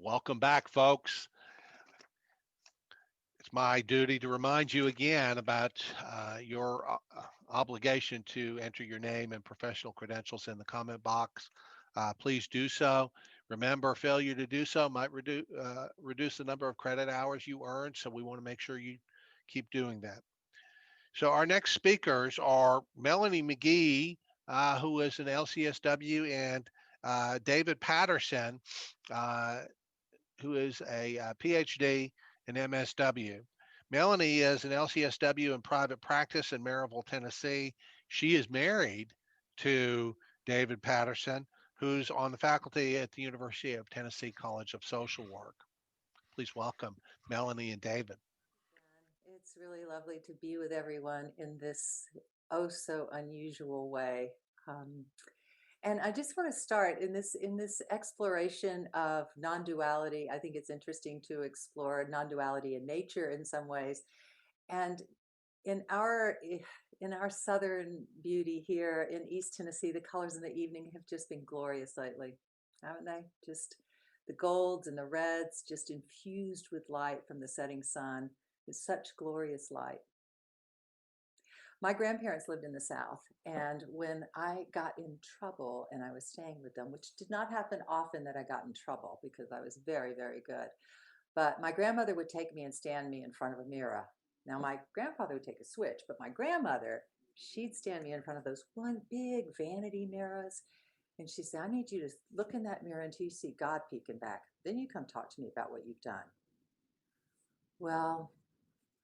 Welcome back, folks. It's my duty to remind you again about your obligation to enter your name and professional credentials in the comment box. Please do so. Remember, failure to do so might reduce the number of credit hours you earn, so we want to make sure you keep doing that. So, our next speakers are Melanie McGee, who is an LCSW, and David Patterson, uh, who is a PhD in MSW. Melanie is an LCSW in private practice in Maryville, Tennessee. She is married to David Patterson, who's on the faculty at the University of Tennessee College of Social Work. Please welcome Melanie and David. It's really lovely to be with everyone in this oh so unusual way. Um, and I just want to start in this exploration of non-duality. I think it's interesting to explore non-duality in nature in some ways. And in our in our southern beauty here in East Tennessee, the colors in the evening have just been glorious lately, haven't they? Just the golds and the reds just infused with light from the setting sun. Is such glorious light. My grandparents lived in the South, and when I got in trouble and I was staying with them, which did not happen often that I got in trouble because I was very, very good, but my grandmother would take me and stand me in front of a mirror. Now, my grandfather would take a switch, but my grandmother, she'd stand me in front of those one big vanity mirrors, and she'd say, I need you to look in that mirror until you see God peeking back. Then you come talk to me about what you've done. Well,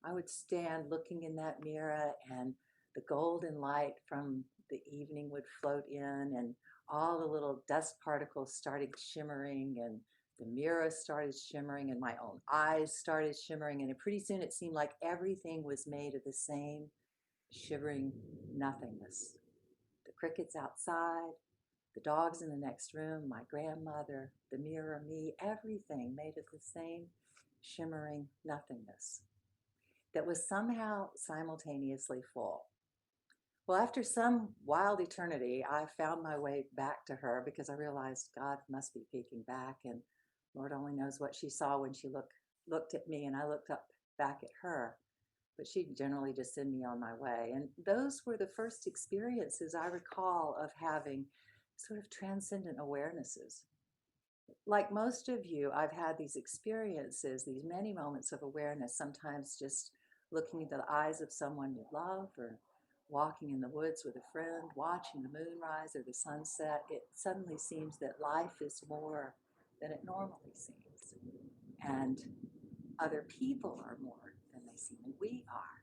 I would stand looking in that mirror, and the golden light from the evening would float in, and all the little dust particles started shimmering, and the mirror started shimmering, and my own eyes started shimmering. And pretty soon it seemed like everything was made of the same shivering nothingness. The crickets outside, the dogs in the next room, my grandmother, the mirror, me, everything made of the same shimmering nothingness that was somehow simultaneously full. Well, after some wild eternity, I found my way back to her because I realized God must be peeking back, and Lord only knows what she saw when she looked at me and I looked up back at her. But she'd generally just send me on my way. And those were the first experiences I recall of having sort of transcendent awarenesses. Like most of you, I've had these experiences, these many moments of awareness, sometimes just looking into the eyes of someone you love, or walking in the woods with a friend, watching the moon rise or the sunset. It suddenly seems that life is more than it normally seems. And other people are more than they seem, and we are.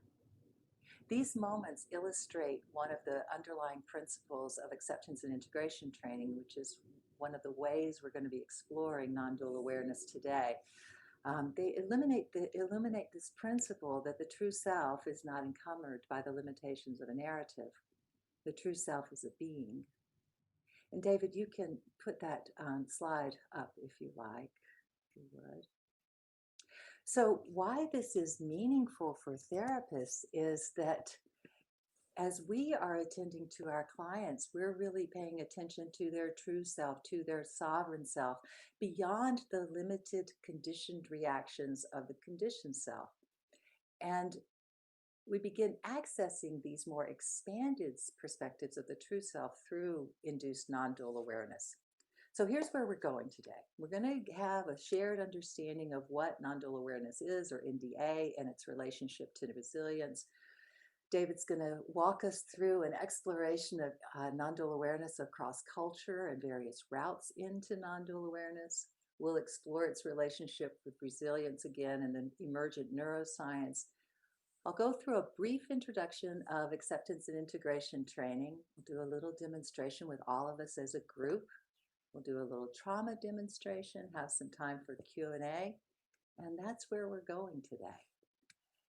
These moments illustrate one of the underlying principles of acceptance and integration training, which is one of the ways we're going to be exploring non-dual awareness today. They illuminate this principle that the true self is not encumbered by the limitations of a narrative. The true self is a being. And David, you can put that slide up if you like, if you would. So why this is meaningful for therapists is that as we are attending to our clients, we're really paying attention to their true self, to their sovereign self, beyond the limited conditioned reactions of the conditioned self. And we begin accessing these more expanded perspectives of the true self through induced non-dual awareness. So here's where we're going today. We're going to have a shared understanding of what non-dual awareness is, or NDA, and its relationship to resilience. David's going to walk us through an exploration of non-dual awareness across culture and various routes into non-dual awareness. We'll explore its relationship with resilience again and then emergent neuroscience. I'll go through a brief introduction of acceptance and integration training. We'll do a little demonstration with all of us as a group. We'll do a little trauma demonstration, have some time for Q&A, and that's where we're going today.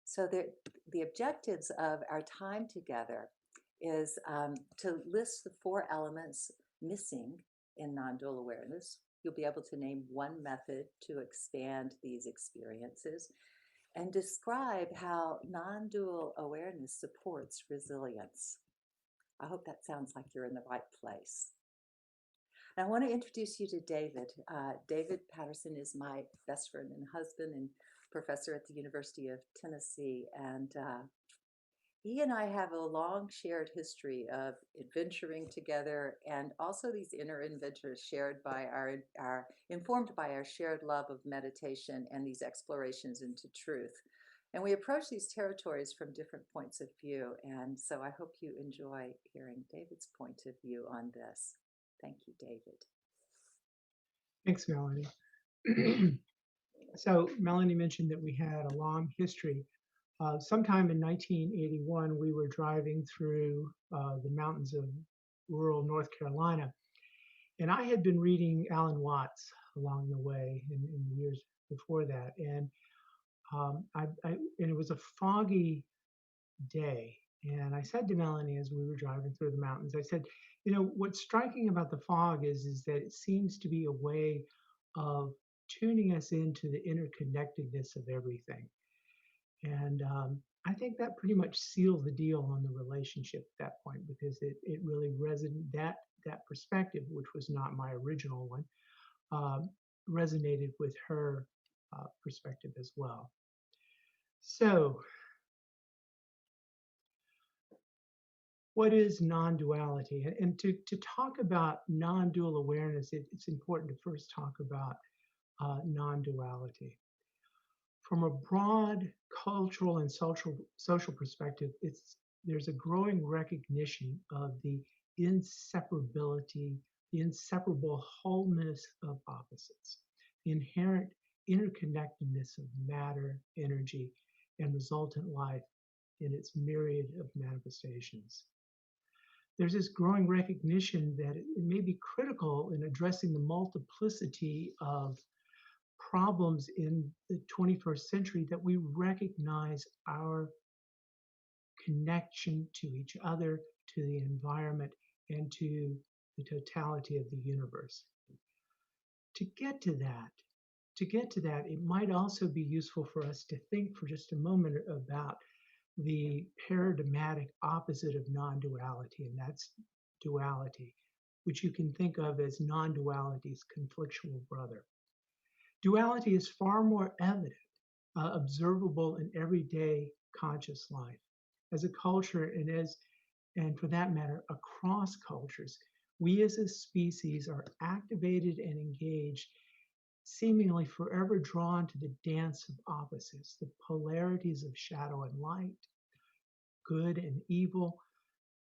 So the objectives of our time together is to list the 4 elements missing in non-dual awareness. You'll be able to name one method to expand these experiences and describe how non-dual awareness supports resilience. I hope that sounds like you're in the right place. And I want to introduce you to David. David Patterson is my best friend and husband and professor at the University of Tennessee. And he and I have a long shared history of adventuring together, and also these inner adventures shared by our informed by our shared love of meditation and these explorations into truth. And we approach these territories from different points of view. And so I hope you enjoy hearing David's point of view on this. Thank you, David. Thanks, Melanie. So Melanie mentioned that we had a long history. Sometime in 1981, we were driving through the mountains of rural North Carolina, and I had been reading Alan Watts along the way in the years before that, and and it was a foggy day. And I said to Melanie as we were driving through the mountains, I said, you know, what's striking about the fog is that it seems to be a way of tuning us into the interconnectedness of everything. And I think that pretty much sealed the deal on the relationship at that point, because it really resonated, that perspective, which was not my original one, resonated with her perspective as well. So what is non-duality? And to talk about non-dual awareness, it's important to first talk about non-duality. From a broad cultural and social perspective, there's a growing recognition of the inseparability, the inseparable wholeness of opposites, the inherent interconnectedness of matter, energy, and resultant life in its myriad of manifestations. There's this growing recognition that it may be critical in addressing the multiplicity of problems in the 21st century that we recognize our connection to each other, to the environment, and to the totality of the universe. To get to that, it might also be useful for us to think for just a moment about the paradigmatic opposite of non-duality, and that's duality, which you can think of as non-duality's conflictual brother. Duality is far more evident, observable in everyday conscious life. As a culture, and for that matter, across cultures, we as a species are activated and engaged, seemingly forever drawn to the dance of opposites, the polarities of shadow and light, good and evil,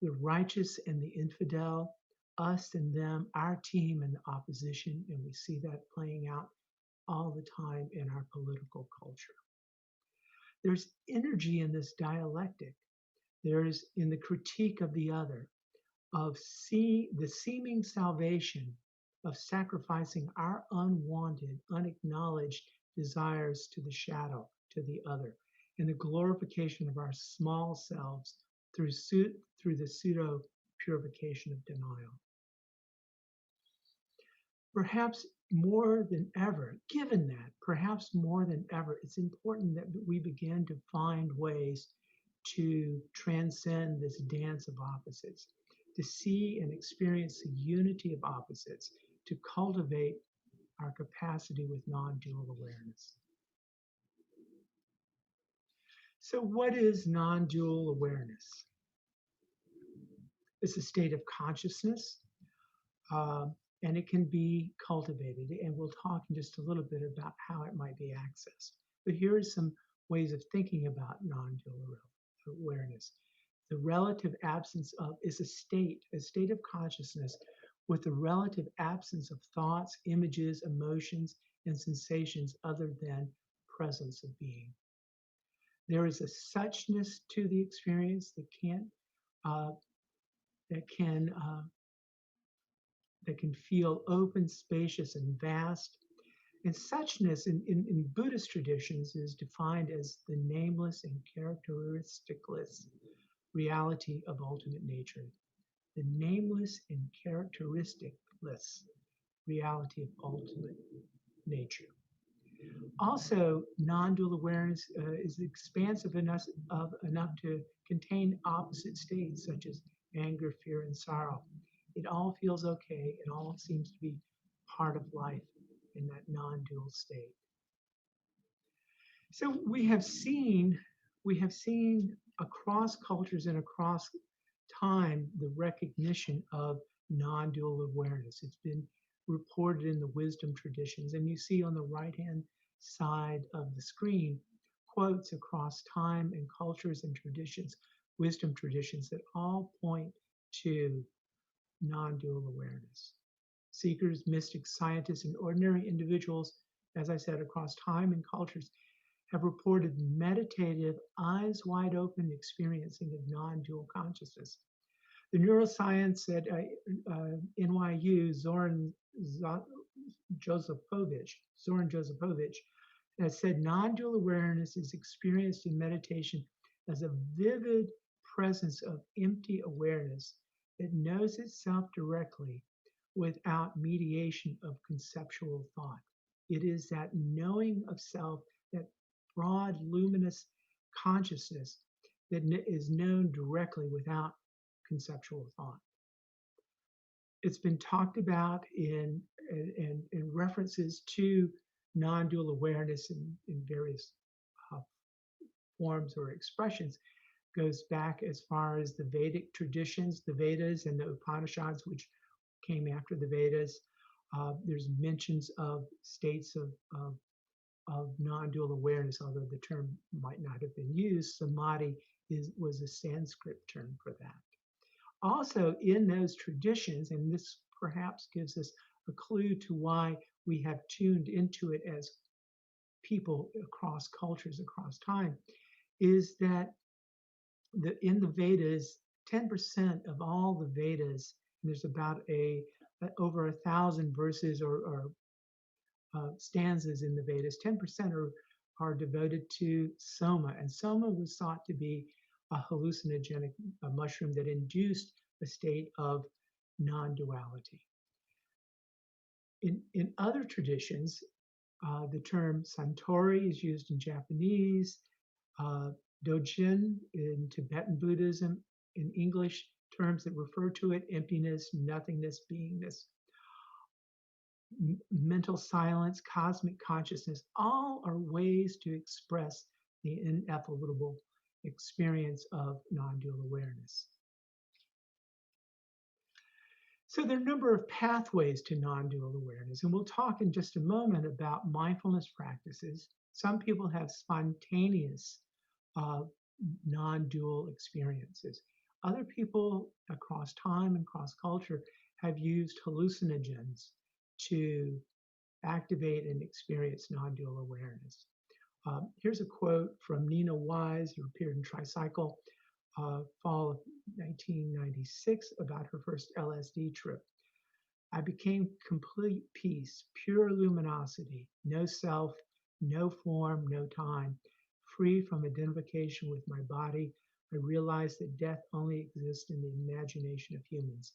the righteous and the infidel, us and them, our team and the opposition, and we see that playing out all the time in our political culture. There's energy in this dialectic. There's in the critique of the other, of the seeming salvation of sacrificing our unwanted, unacknowledged desires to the shadow, to the other, and the glorification of our small selves through the pseudo purification of denial. Perhaps more than ever, given that, perhaps more than ever, it's important that we begin to find ways to transcend this dance of opposites, to see and experience the unity of opposites, to cultivate our capacity with non-dual awareness. So what is non-dual awareness? It's a state of consciousness, and it can be cultivated. And we'll talk in just a little bit about how it might be accessed. But here are some ways of thinking about non-dual awareness. The relative absence of is a state of consciousness with the relative absence of thoughts, images, emotions, and sensations other than presence of being. There is a suchness to the experience that can feel open, spacious, and vast. And suchness in Buddhist traditions is defined as the nameless and characteristicless reality of ultimate nature. The nameless and characteristicless reality of ultimate nature. Also, non-dual awareness is expansive enough to contain opposite states such as anger, fear, and sorrow. It all feels okay. It all seems to be part of life in that non-dual state. So we have seen across cultures and across time the recognition of non-dual awareness. It's been reported in the wisdom traditions, and you see on the right-hand side of the screen quotes across time and cultures and traditions, wisdom traditions that all point to non-dual awareness. Seekers, mystics, scientists, and ordinary individuals, as I said, across time and cultures, have reported meditative, eyes wide open experiencing of non-dual consciousness. The neuroscience at NYU, Zoran Josifovich, has said non-dual awareness is experienced in meditation as a vivid presence of empty awareness that knows itself directly without mediation of conceptual thought. It is that knowing of self, that broad, luminous consciousness that is known directly without conceptual thought. It's been talked about in references to non-dual awareness in various forms or expressions. Goes back as far as the Vedic traditions, the Vedas and the Upanishads, which came after the Vedas. There's mentions of states of non-dual awareness, although the term might not have been used. Samadhi was a Sanskrit term for that. Also, in those traditions, and this perhaps gives us a clue to why we have tuned into it as people across cultures, across time, is that in the Vedas, 10% of all the Vedas, and there's about over 1,000 verses or stanzas in the Vedas, 10% are devoted to soma. And soma was thought to be a hallucinogenic mushroom that induced a state of non-duality. In other traditions, the term Santori is used in Japanese, Dojin in Tibetan Buddhism, in English terms that refer to it, emptiness, nothingness, beingness. Mental silence, cosmic consciousness, all are ways to express the ineffable experience of non-dual awareness. So there are a number of pathways to non-dual awareness, and we'll talk in just a moment about mindfulness practices. Some people have spontaneous non-dual experiences. Other people across time and across culture have used hallucinogens to activate and experience non-dual awareness. Here's a quote from Nina Wise, who appeared in Tricycle, fall of 1996, about her first LSD trip. I became complete peace, pure luminosity, no self, no form, no time, free from identification with my body. I realized that death only exists in the imagination of humans.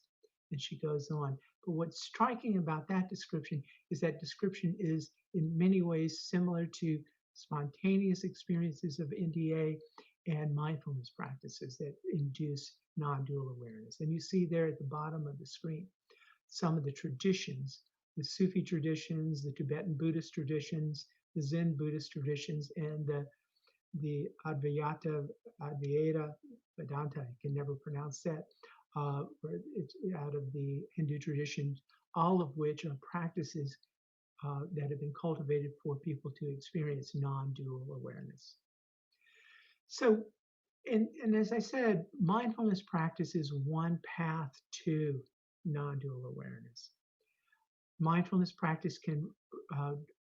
And she goes on. But what's striking about that description is that description is in many ways similar to spontaneous experiences of NDA and mindfulness practices that induce non-dual awareness. And you see there at the bottom of the screen some of the traditions, the Sufi traditions, the Tibetan Buddhist traditions, the Zen Buddhist traditions, and the Advaita Vedanta, I can never pronounce that, it's out of the Hindu traditions, all of which are practices that have been cultivated for people to experience non-dual awareness. So, and as I said, mindfulness practice is one path to non-dual awareness. Mindfulness practice can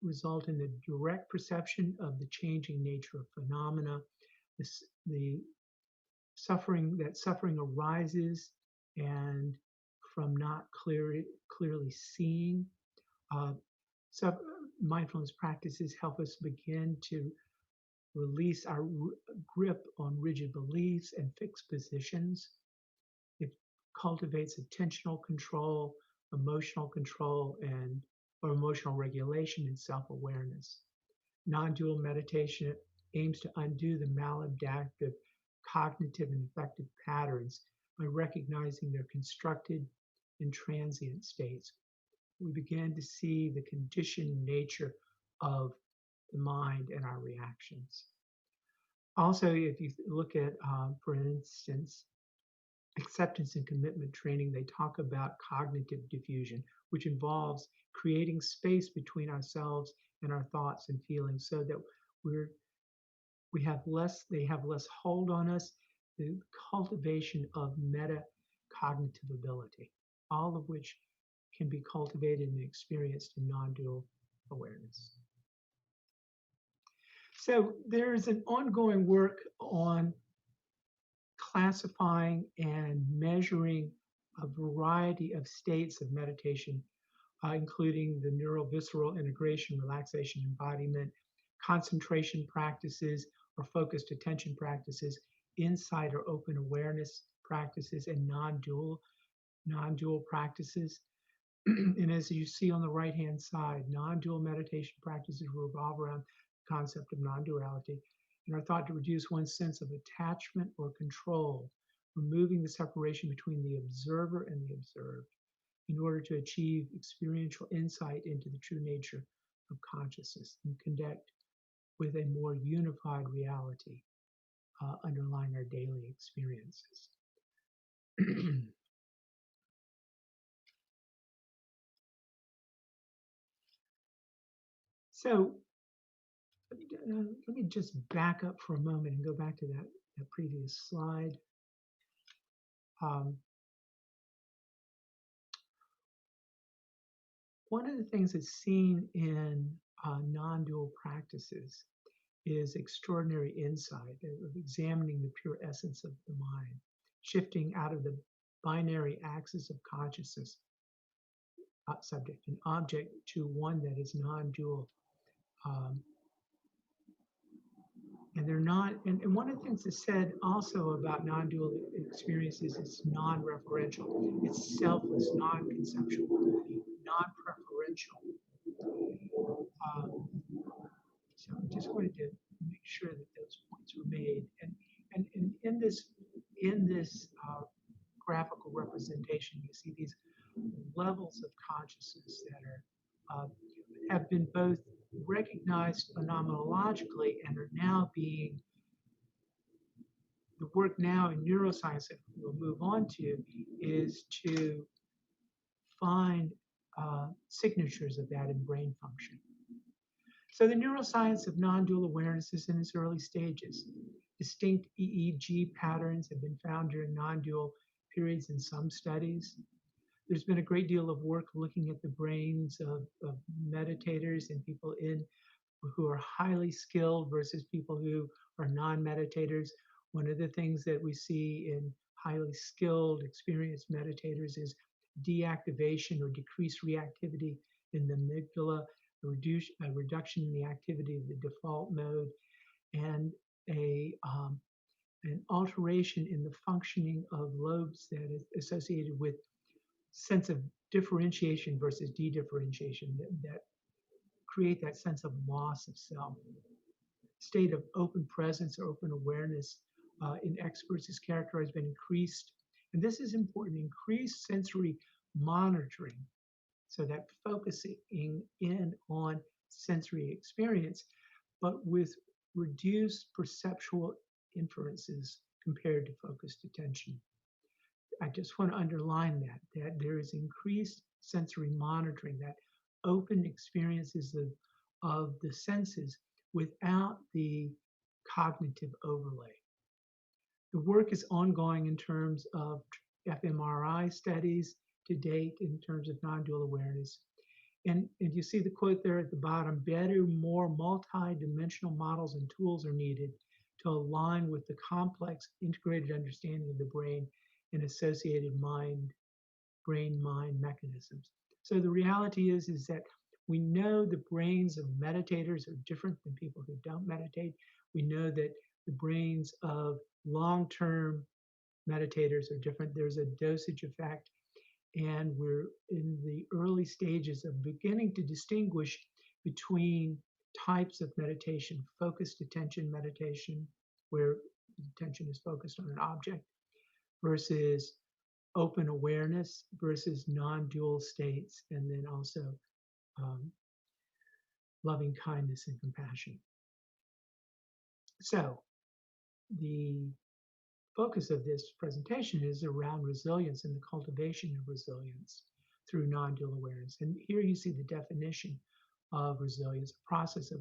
result in the direct perception of the changing nature of phenomena, the suffering arises and from not clearly seeing. So mindfulness practices help us begin to release our grip on rigid beliefs and fixed positions. It cultivates attentional control, emotional control, or emotional regulation and self-awareness. Non-dual meditation aims to undo the maladaptive cognitive and affective patterns by recognizing their constructed and transient states. We began to see the conditioned nature of the mind and our reactions. Also, if you look at, for instance, acceptance and commitment training, they talk about cognitive diffusion, which involves creating space between ourselves and our thoughts and feelings so that they have less hold on us, the cultivation of metacognitive ability, all of which can be cultivated and experienced in non-dual awareness. So there's an ongoing work on classifying and measuring a variety of states of meditation, including the neurovisceral integration, relaxation, embodiment, concentration practices or focused attention practices, insight or open awareness practices, and non-dual practices. And as you see on the right-hand side, non-dual meditation practices revolve around the concept of non-duality and are thought to reduce one's sense of attachment or control, removing the separation between the observer and the observed in order to achieve experiential insight into the true nature of consciousness and connect with a more unified reality underlying our daily experiences. So let me just back up for a moment and go back to that previous slide. One of the things that's seen in non-dual practices is extraordinary insight of examining the pure essence of the mind, shifting out of the binary axis of consciousness, subject and object, to one that is non-dual. And they're not, and one of the things that's said also about non-dual experiences is non-referential. It's selfless, non-conceptual, non-preferential. So I just wanted to make sure that those points were made. And in this graphical representation, you see these levels of consciousness that are have been both recognized phenomenologically and are now being, the work now in neuroscience that we'll move on to is to find signatures of that in brain function. So the neuroscience of non-dual awareness is in its early stages. Distinct EEG patterns have been found during non-dual periods in some studies. There's been a great deal of work looking at the brains of meditators and people who are highly skilled versus people who are non-meditators. One of the things that we see in highly skilled, experienced meditators is deactivation or decreased reactivity in the amygdala, a reduction in the activity of the default mode, and an alteration in the functioning of lobes that is associated with sense of differentiation versus de-differentiation that create that sense of loss of self. State of open presence or open awareness in experts is characterized by increased, and this is important, increased sensory monitoring. So that focusing in on sensory experience, but with reduced perceptual inferences compared to focused attention. I just want to underline that there is increased sensory monitoring, that open experiences of the senses without the cognitive overlay. The work is ongoing in terms of fMRI studies to date in terms of non-dual awareness. And you see the quote there at the bottom, better, more multi-dimensional models and tools are needed to align with the complex integrated understanding of the brain and associated brain-mind mechanisms. So the reality is that we know the brains of meditators are different than people who don't meditate. We know that the brains of long-term meditators are different. There's a dosage effect, and we're in the early stages of beginning to distinguish between types of meditation: focused attention meditation, where attention is focused on an object, versus open awareness versus non-dual states, and then also um, loving kindness and compassion. So the focus of this presentation is around resilience and the cultivation of resilience through non-dual awareness. And here you see the definition of resilience, a process of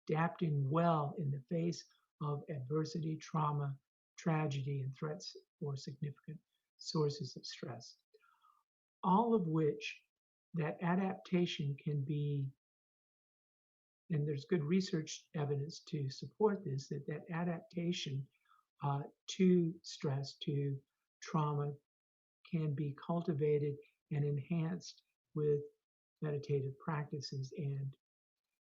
adapting well in the face of adversity, trauma, tragedy, and threats or significant sources of stress. All of which that adaptation can be, and there's good research evidence to support this, that adaptation to stress, to trauma, can be cultivated and enhanced with meditative practices and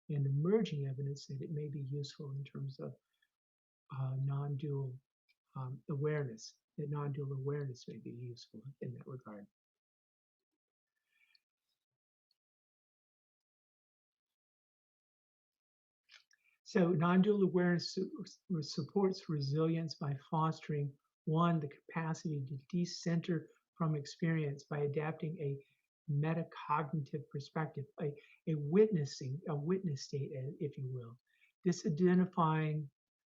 emerging evidence that it may be useful in terms of non-dual awareness, that non-dual awareness may be useful in that regard. So non-dual awareness supports resilience by fostering, one, the capacity to decenter from experience by adapting a metacognitive perspective, a witness state, if you will, disidentifying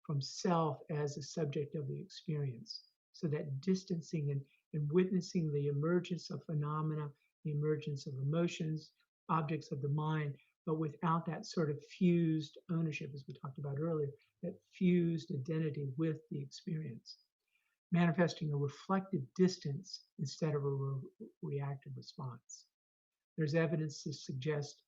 from self as a subject of the experience. So that distancing and witnessing the emergence of phenomena, the emergence of emotions, objects of the mind, but without that sort of fused ownership, as we talked about earlier, that fused identity with the experience, manifesting a reflective distance instead of a reactive response. There's evidence to suggest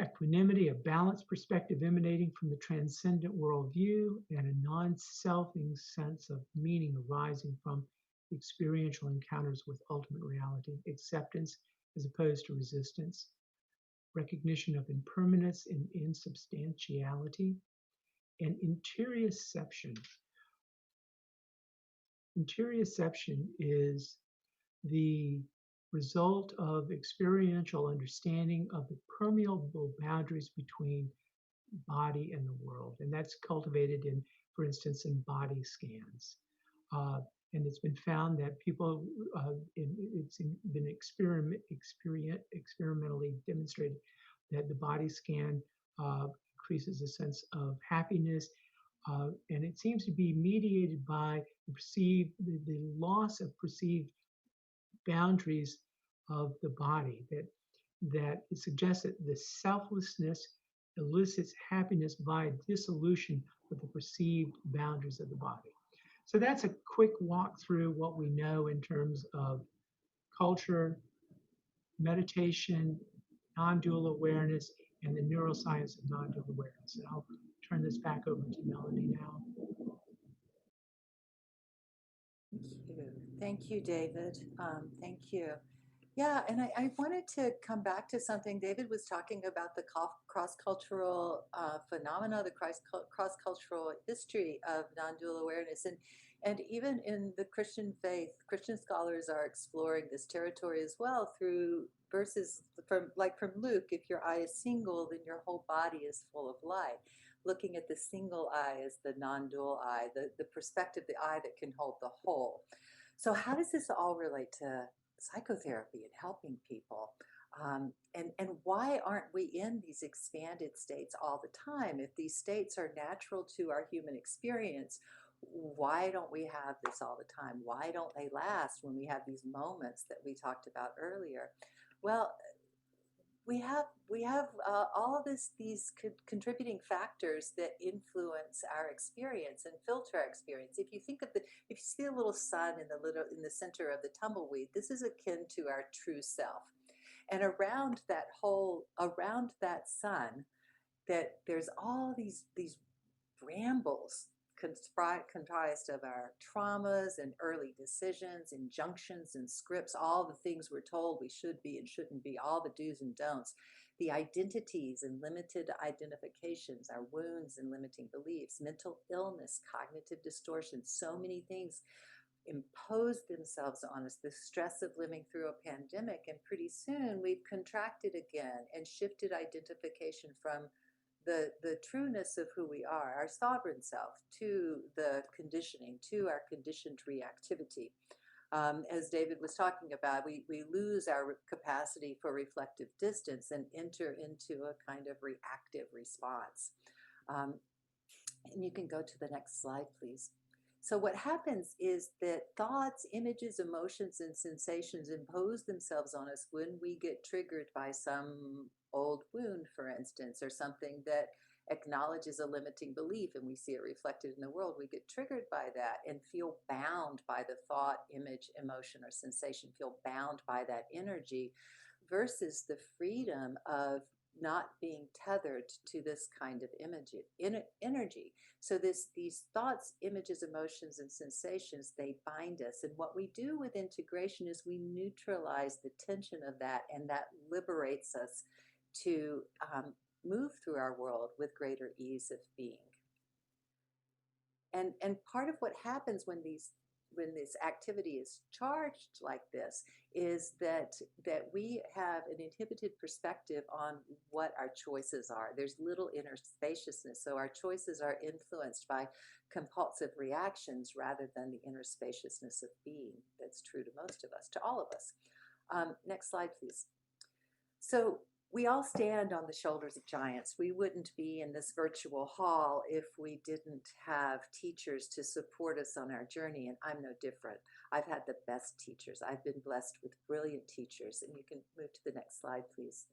equanimity, a balanced perspective emanating from the transcendent worldview, and a non-selfing sense of meaning arising from experiential encounters with ultimate reality, acceptance as opposed to resistance, recognition of impermanence and insubstantiality, and interioception. Interioception is the result of experiential understanding of the permeable boundaries between body and the world. And that's cultivated in, for instance, in body scans. And it's been found that people, it's been experimentally demonstrated that the body scan increases a sense of happiness. And it seems to be mediated by the loss of perceived boundaries of the body, that it suggests that the selflessness elicits happiness by dissolution of the perceived boundaries of the body. So that's a quick walk through what we know in terms of culture, meditation, non-dual awareness, and the neuroscience of non-dual awareness. And I'll turn this back over to Melanie now. Thank you. Thank you, David. Thank you. Yeah, and I wanted to come back to something David was talking about, the cross-cultural phenomena, the cross-cultural history of non-dual awareness. And even in the Christian faith, Christian scholars are exploring this territory as well through verses from Luke, if your eye is single, then your whole body is full of light. Looking at the single eye as the non-dual eye, the perspective, the eye that can hold the whole. So how does this all relate to psychotherapy and helping people? And why aren't we in these expanded states all the time? If these states are natural to our human experience, why don't we have this all the time? Why don't they last when we have these moments that we talked about earlier? Well, we have all of these contributing factors that influence our experience and filter our experience. If you think of if you see a little sun in the center of the tumbleweed, this is akin to our true self. And around that sun, that there's all these brambles comprised of our traumas and early decisions, injunctions and scripts, all the things we're told we should be and shouldn't be, all the do's and don'ts, the identities and limited identifications, our wounds and limiting beliefs, mental illness, cognitive distortion, so many things impose themselves on us, the stress of living through a pandemic. And pretty soon we've contracted again and shifted identification from the trueness of who we are, our sovereign self, to the conditioning, to our conditioned reactivity. As David was talking about, we lose our capacity for reflective distance and enter into a kind of reactive response. Um, and you can go to the next slide, please. So what happens is that thoughts, images, emotions, and sensations impose themselves on us when we get triggered by some old wound, for instance, or something that acknowledges a limiting belief, and we see it reflected in the world. We get triggered by that and feel bound by the thought, image, emotion, or sensation, feel bound by that energy, versus the freedom of not being tethered to this kind of energy. So these thoughts, images, emotions, and sensations, they bind us. And what we do with integration is we neutralize the tension of that, and that liberates us to move through our world with greater ease of being. And part of what happens when this activity is charged like this is that we have an inhibited perspective on what our choices are. There's little inner spaciousness, so our choices are influenced by compulsive reactions rather than the inner spaciousness of being that's true to most of us, to all of us. Next slide, please. So we all stand on the shoulders of giants. We wouldn't be in this virtual hall if we didn't have teachers to support us on our journey, and I'm no different. I've had the best teachers. I've been blessed with brilliant teachers, and you can move to the next slide, please.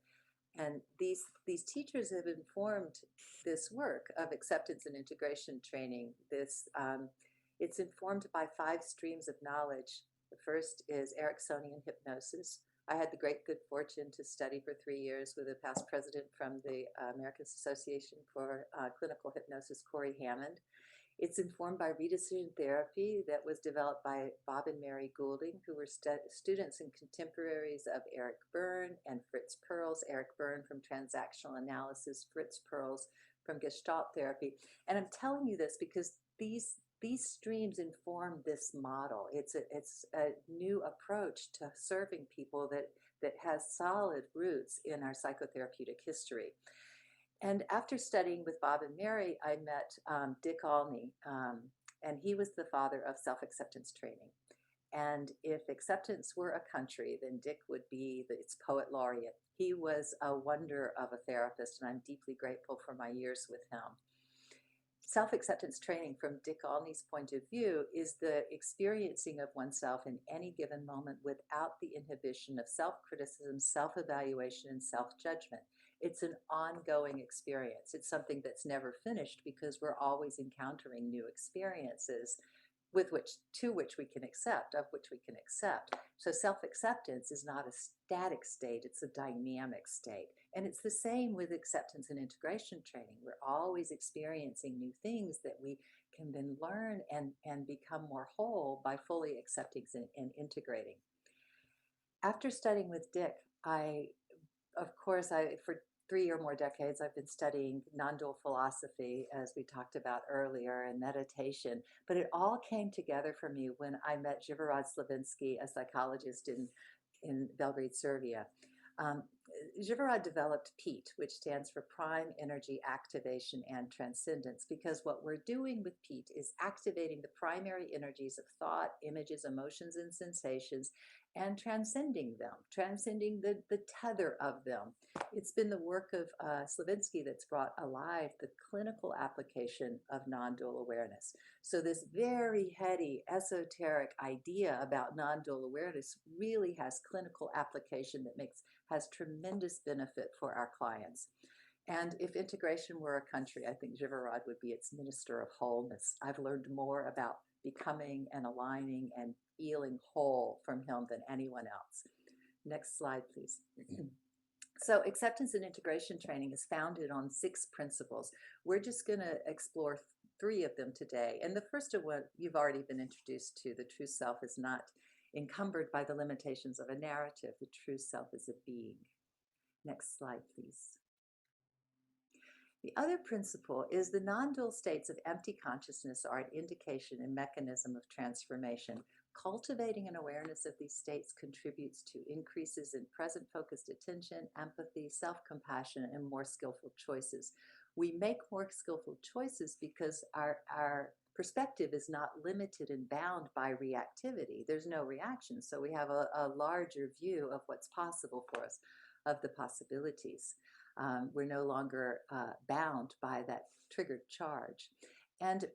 And these teachers have informed this work of acceptance and integration training. It's informed by 5 streams of knowledge. The first is Ericksonian hypnosis. I had the great good fortune to study for 3 years with a past president from the American Association for Clinical Hypnosis, Corey Hammond. It's informed by redecision therapy that was developed by Bob and Mary Goulding, who were students and contemporaries of Eric Berne and Fritz Perls. Eric Berne from transactional analysis, Fritz Perls from Gestalt therapy. And I'm telling you this because these streams inform this model. It's a new approach to serving people that has solid roots in our psychotherapeutic history. And after studying with Bob and Mary, I met Dick Olney, and he was the father of self-acceptance training. And if acceptance were a country, then Dick would be its poet laureate. He was a wonder of a therapist, and I'm deeply grateful for my years with him. Self-acceptance training, from Dick Olney's point of view, is the experiencing of oneself in any given moment without the inhibition of self-criticism, self-evaluation, and self-judgment. It's an ongoing experience. It's something that's never finished because we're always encountering new experiences to which we can accept, of which we can accept. So self-acceptance is not a static state, it's a dynamic state. And it's the same with acceptance and integration training. We're always experiencing new things that we can then learn and become more whole by fully accepting and integrating. After studying with Dick, for 3 or more decades, I've been studying non-dual philosophy, as we talked about earlier, and meditation. But it all came together for me when I met Živorad Slavinsky, a psychologist in Belgrade, Serbia. Živorad developed PEAT, which stands for Prime Energy Activation and Transcendence, because what we're doing with PEAT is activating the primary energies of thought, images, emotions, and sensations, and transcending them, transcending the tether of them. It's been the work of Slavinsky that's brought alive the clinical application of non-dual awareness. So this very heady, esoteric idea about non-dual awareness really has clinical application that has tremendous benefit for our clients. And if integration were a country, I think Živorad would be its minister of wholeness. I've learned more about becoming and aligning and feeling whole from him than anyone else. Next slide, please. So acceptance and integration training is founded on 6 principles. We're just going to explore 3 of them today. And the first of what you've already been introduced to, the true self is not encumbered by the limitations of a narrative. The true self is a being. Next slide, please. The other principle is the non-dual states of empty consciousness are an indication and mechanism of transformation. Cultivating an awareness of these states contributes to increases in present-focused attention, empathy, self-compassion, and more skillful choices. We make more skillful choices because our perspective is not limited and bound by reactivity. There's no reaction. So we have a larger view of what's possible for us, of the possibilities. We're no longer bound by that triggered charge. And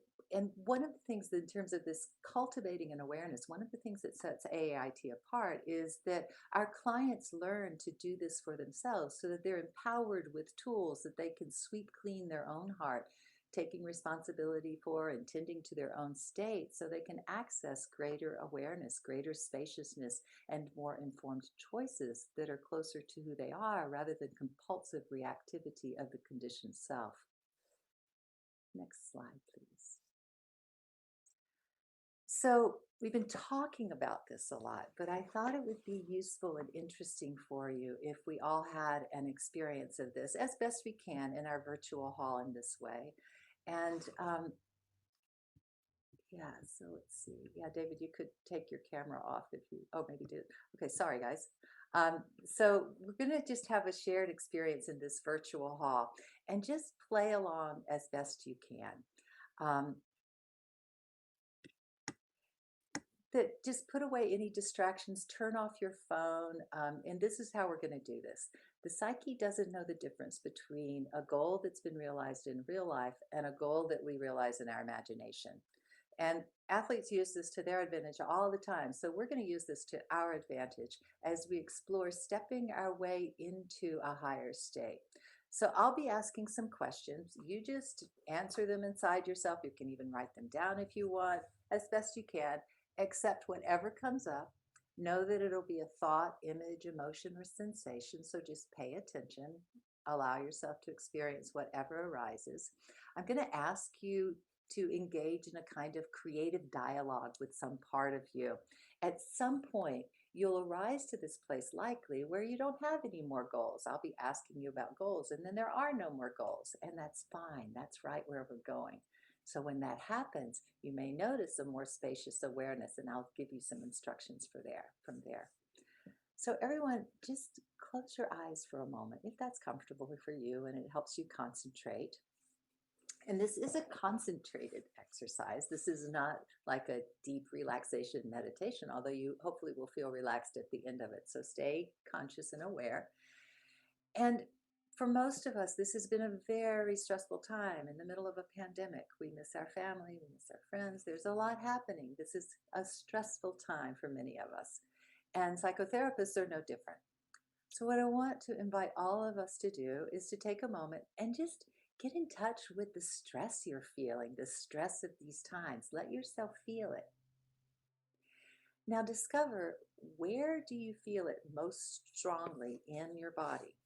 one of the things that in terms of this cultivating an awareness, one of the things that sets AAIT apart is that our clients learn to do this for themselves so that they're empowered with tools that they can sweep clean their own heart, taking responsibility for and tending to their own state so they can access greater awareness, greater spaciousness, and more informed choices that are closer to who they are rather than compulsive reactivity of the conditioned self. Next slide, please. So we've been talking about this a lot, but I thought it would be useful and interesting for you if we all had an experience of this as best we can in our virtual hall in this way. And yeah, so let's see. Yeah, David, you could take your camera off if you, oh, maybe do. Okay, sorry, guys. So we're going to just have a shared experience in this virtual hall and just play along as best you can. That just put away any distractions, turn off your phone, and this is how we're going to do this. The psyche doesn't know the difference between a goal that's been realized in real life and a goal that we realize in our imagination. And athletes use this to their advantage all the time. So we're going to use this to our advantage as we explore stepping our way into a higher state. So I'll be asking some questions. You just answer them inside yourself. You can even write them down if you want, as best you can. Accept whatever comes up. Know that it'll be a thought, image, emotion, or sensation. So just pay attention. Allow yourself to experience whatever arises. I'm going to ask you to engage in a kind of creative dialogue with some part of you. At some point, you'll arise to this place likely where you don't have any more goals. I'll be asking you about goals, and then there are no more goals, and that's fine. That's right where we're going. So when that happens, you may notice a more spacious awareness, and I'll give you some instructions from there. So everyone, just close your eyes for a moment, if that's comfortable for you and it helps you concentrate. And this is a concentrated exercise. This is not like a deep relaxation meditation, although you hopefully will feel relaxed at the end of it. So stay conscious and aware. And for most of us, this has been a very stressful time in the middle of a pandemic. We miss our family, we miss our friends. There's a lot happening. This is a stressful time for many of us. And psychotherapists are no different. So what I want to invite all of us to do is to take a moment and just get in touch with the stress you're feeling, the stress of these times. Let yourself feel it. Now discover, where do you feel it most strongly in your body?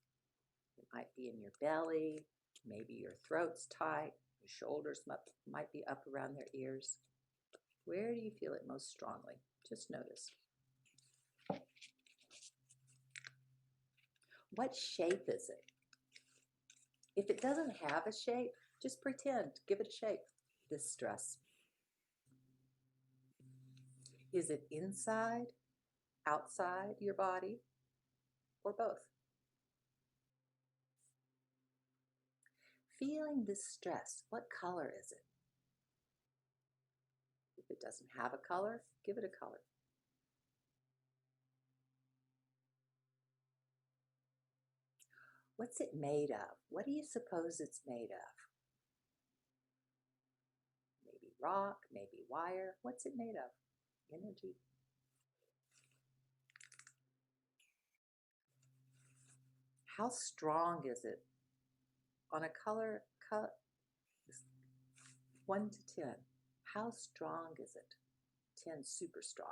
It might be in your belly, maybe your throat's tight, your shoulders might be up around their ears. Where do you feel it most strongly? Just notice. What shape is it? If it doesn't have a shape, just pretend, give it a shape, this stress. Is it inside, outside your body, or both? Feeling this stress, what color is it? If it doesn't have a color, give it a color. What's it made of? What do you suppose it's made of? Maybe rock, maybe wire. What's it made of? Energy. How strong is it? On a color, 1 to 10, how strong is it? 10, super strong.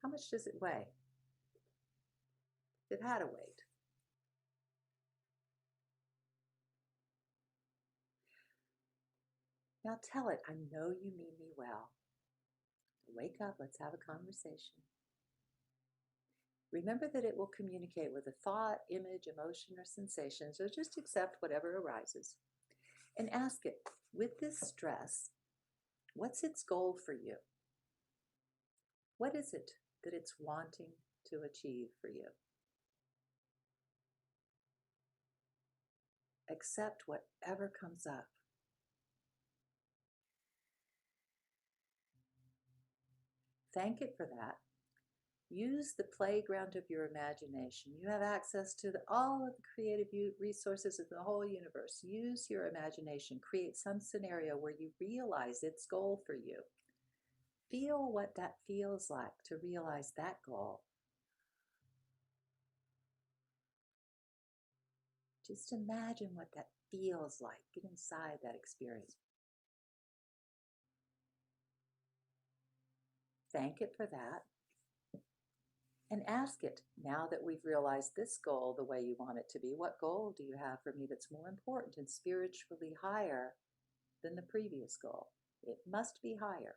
How much does it weigh? If it had a weight. Now tell it, I know you mean me well. Wake up, let's have a conversation. Remember that it will communicate with a thought, image, emotion, or sensation, so just accept whatever arises. And ask it, with this stress, what's its goal for you? What is it that it's wanting to achieve for you? accept whatever comes up. Thank it for that. Use the playground of your imagination. You have access to all of the creative resources of the whole universe. Use your imagination. Create some scenario where you realize its goal for you. Feel what that feels like to realize that goal. Just imagine what that feels like. Get inside that experience. Thank it for that. And ask it, now that we've realized this goal the way you want it to be, what goal do you have for me that's more important and spiritually higher than the previous goal? It must be higher.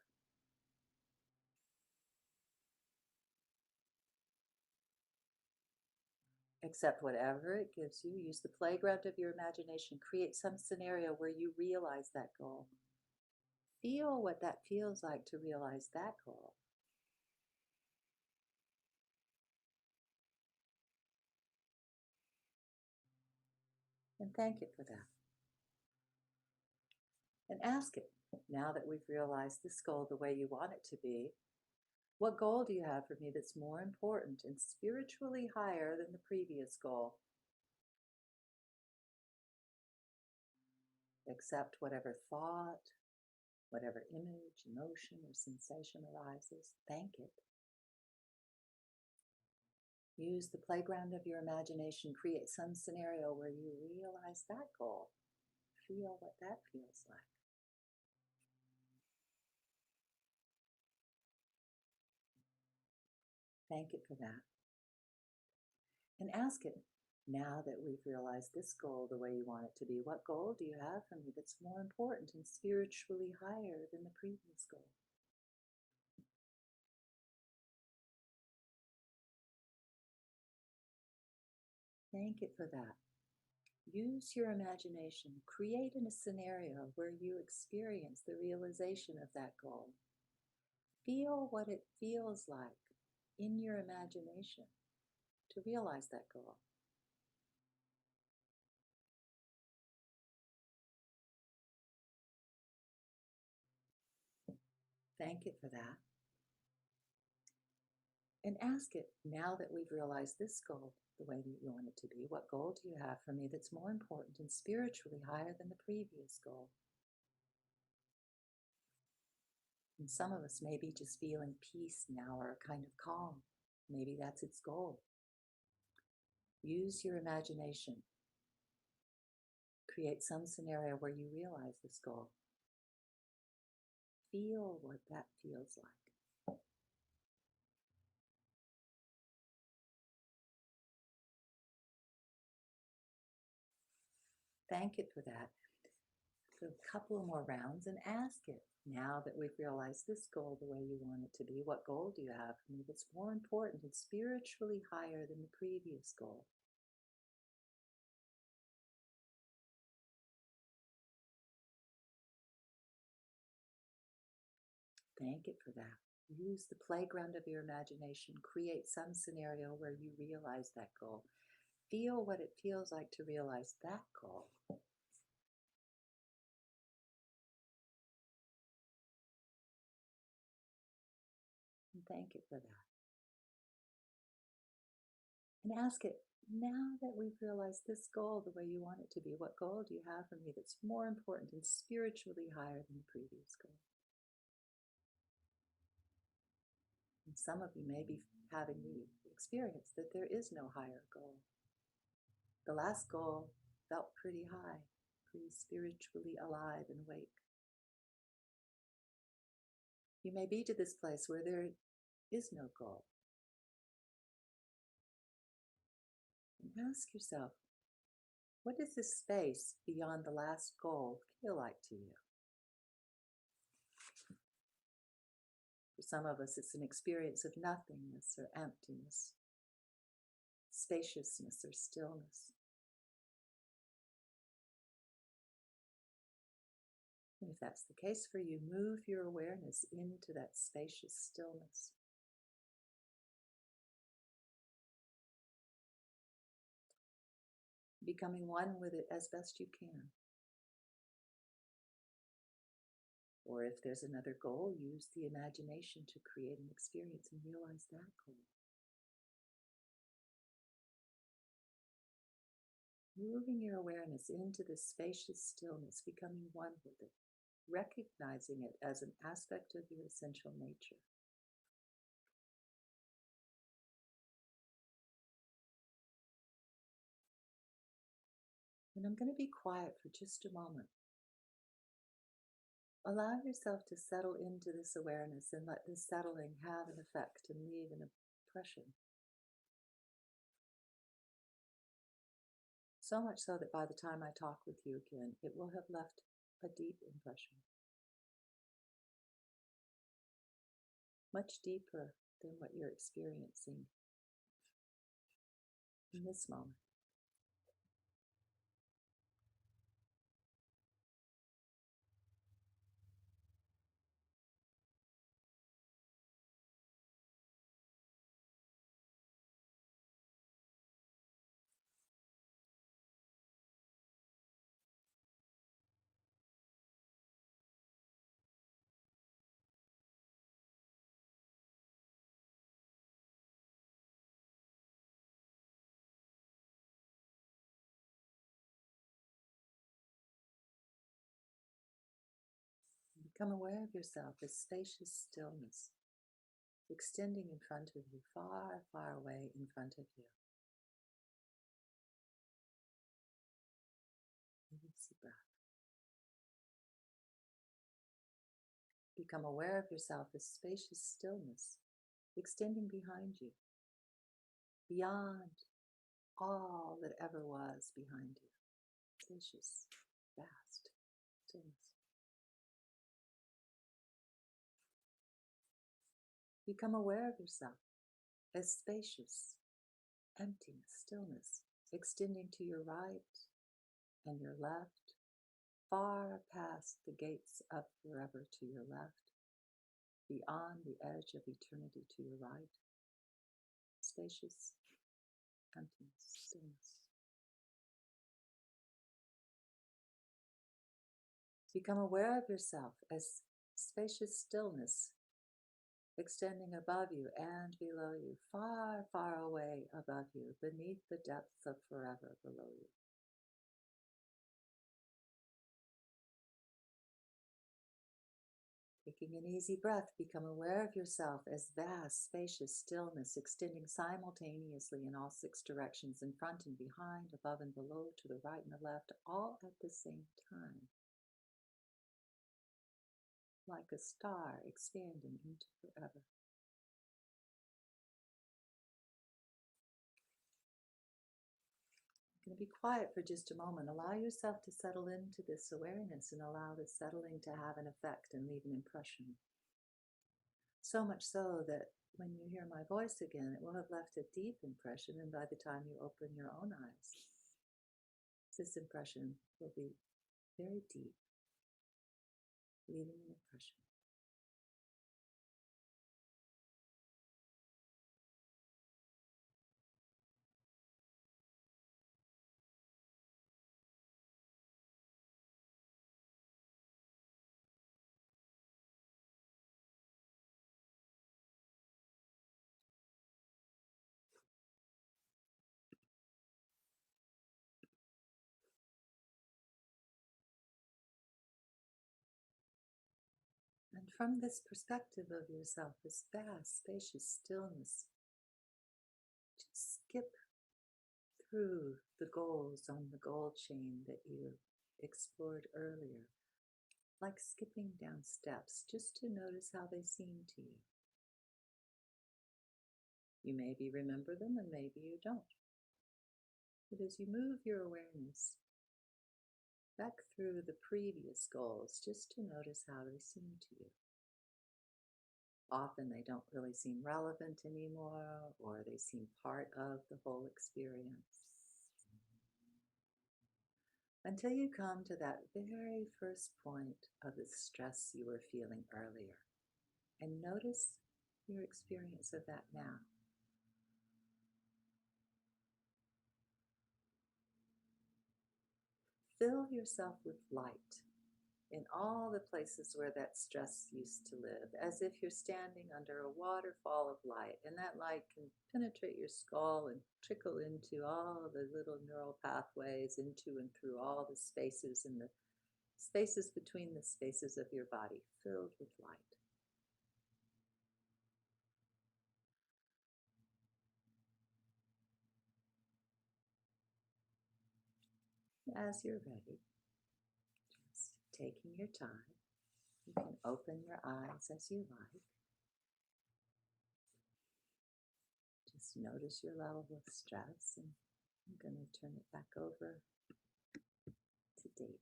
Accept whatever it gives you. Use the playground of your imagination. Create some scenario where you realize that goal. Feel what that feels like to realize that goal. And thank it for that. And ask it, now that we've realized this goal the way you want it to be, what goal do you have for me that's more important and spiritually higher than the previous goal? Accept whatever thought, whatever image, emotion, or sensation arises. Thank it. Use the playground of your imagination. Create some scenario where you realize that goal. Feel what that feels like. Thank it for that. And ask it, now that we've realized this goal the way you want it to be, what goal do you have for me that's more important and spiritually higher than the previous goal? Thank it for that. Use your imagination. Create in a scenario where you experience the realization of that goal. Feel what it feels like in your imagination to realize that goal. Thank it for that. And ask it, now that we've realized this goal the way that you want it to be, what goal do you have for me that's more important and spiritually higher than the previous goal? And some of us may be just feeling peace now or a kind of calm. Maybe that's its goal. Use your imagination. Create some scenario where you realize this goal. Feel what that feels like. Thank it for that. So a couple of more rounds and ask it, now that we've realized this goal the way you want it to be, what goal do you have for me that's more important and spiritually higher than the previous goal? Thank it for that. Use the playground of your imagination. Create some scenario where you realize that goal. Feel what it feels like to realize that goal. And thank it for that. And ask it, now that we've realized this goal the way you want it to be, what goal do you have for me that's more important and spiritually higher than the previous goal? And some of you may be having the experience that there is no higher goal. The last goal felt pretty high, pretty spiritually alive and awake. You may be to this place where there is no goal. And ask yourself, what does this space beyond the last goal feel like to you? For some of us, it's an experience of nothingness or emptiness, spaciousness or stillness. And if that's the case for you, move your awareness into that spacious stillness. becoming one with it as best you can. Or if there's another goal, use the imagination to create an experience and realize that goal. Moving your awareness into this spacious stillness, becoming one with it, recognizing it as an aspect of your essential nature. And I'm going to be quiet for just a moment. Allow yourself to settle into this awareness and let this settling have an effect and leave an impression. So much so that by the time I talk with you again, it will have left a deep impression. Much deeper than what you're experiencing in this moment. Become aware of yourself as spacious stillness, extending in front of you, far, far away in front of you. Easy breath. Become aware of yourself as spacious stillness, extending behind you, beyond all that ever was behind you. Spacious, vast stillness. Become aware of yourself as spacious, emptiness, stillness, extending to your right and your left, far past the gates of forever to your left, beyond the edge of eternity to your right. Spacious, emptiness, stillness. Become aware of yourself as spacious stillness, extending above you and below you, far, far away above you, beneath the depths of forever below you. Taking an easy breath, become aware of yourself as vast, spacious stillness, extending simultaneously in all six directions, in front and behind, above and below, to the right and the left, all at the same time. Like a star expanding into forever. I'm going to be quiet for just a moment. Allow yourself to settle into this awareness and allow the settling to have an effect and leave an impression. So much so that when you hear my voice again, it will have left a deep impression, and by the time you open your own eyes, this impression will be very deep, leaving an impression. And from this perspective of yourself, this vast, spacious stillness, just skip through the goals on the goal chain that you explored earlier, like skipping down steps, just to notice how they seem to you. You maybe remember them and maybe you don't. But as you move your awareness back through the previous goals, just to notice how they seem to you. Often they don't really seem relevant anymore, or they seem part of the whole experience. Until you come to that very first point of the stress you were feeling earlier, and notice your experience of that now. fill yourself with light in all the places where that stress used to live, as if you're standing under a waterfall of light, and that light can penetrate your skull and trickle into all of the little neural pathways, into and through all the spaces and the spaces between the spaces of your body, filled with light. As you're ready, just taking your time, you can open your eyes as you like. Just notice your level of stress, and I'm going to turn it back over to David.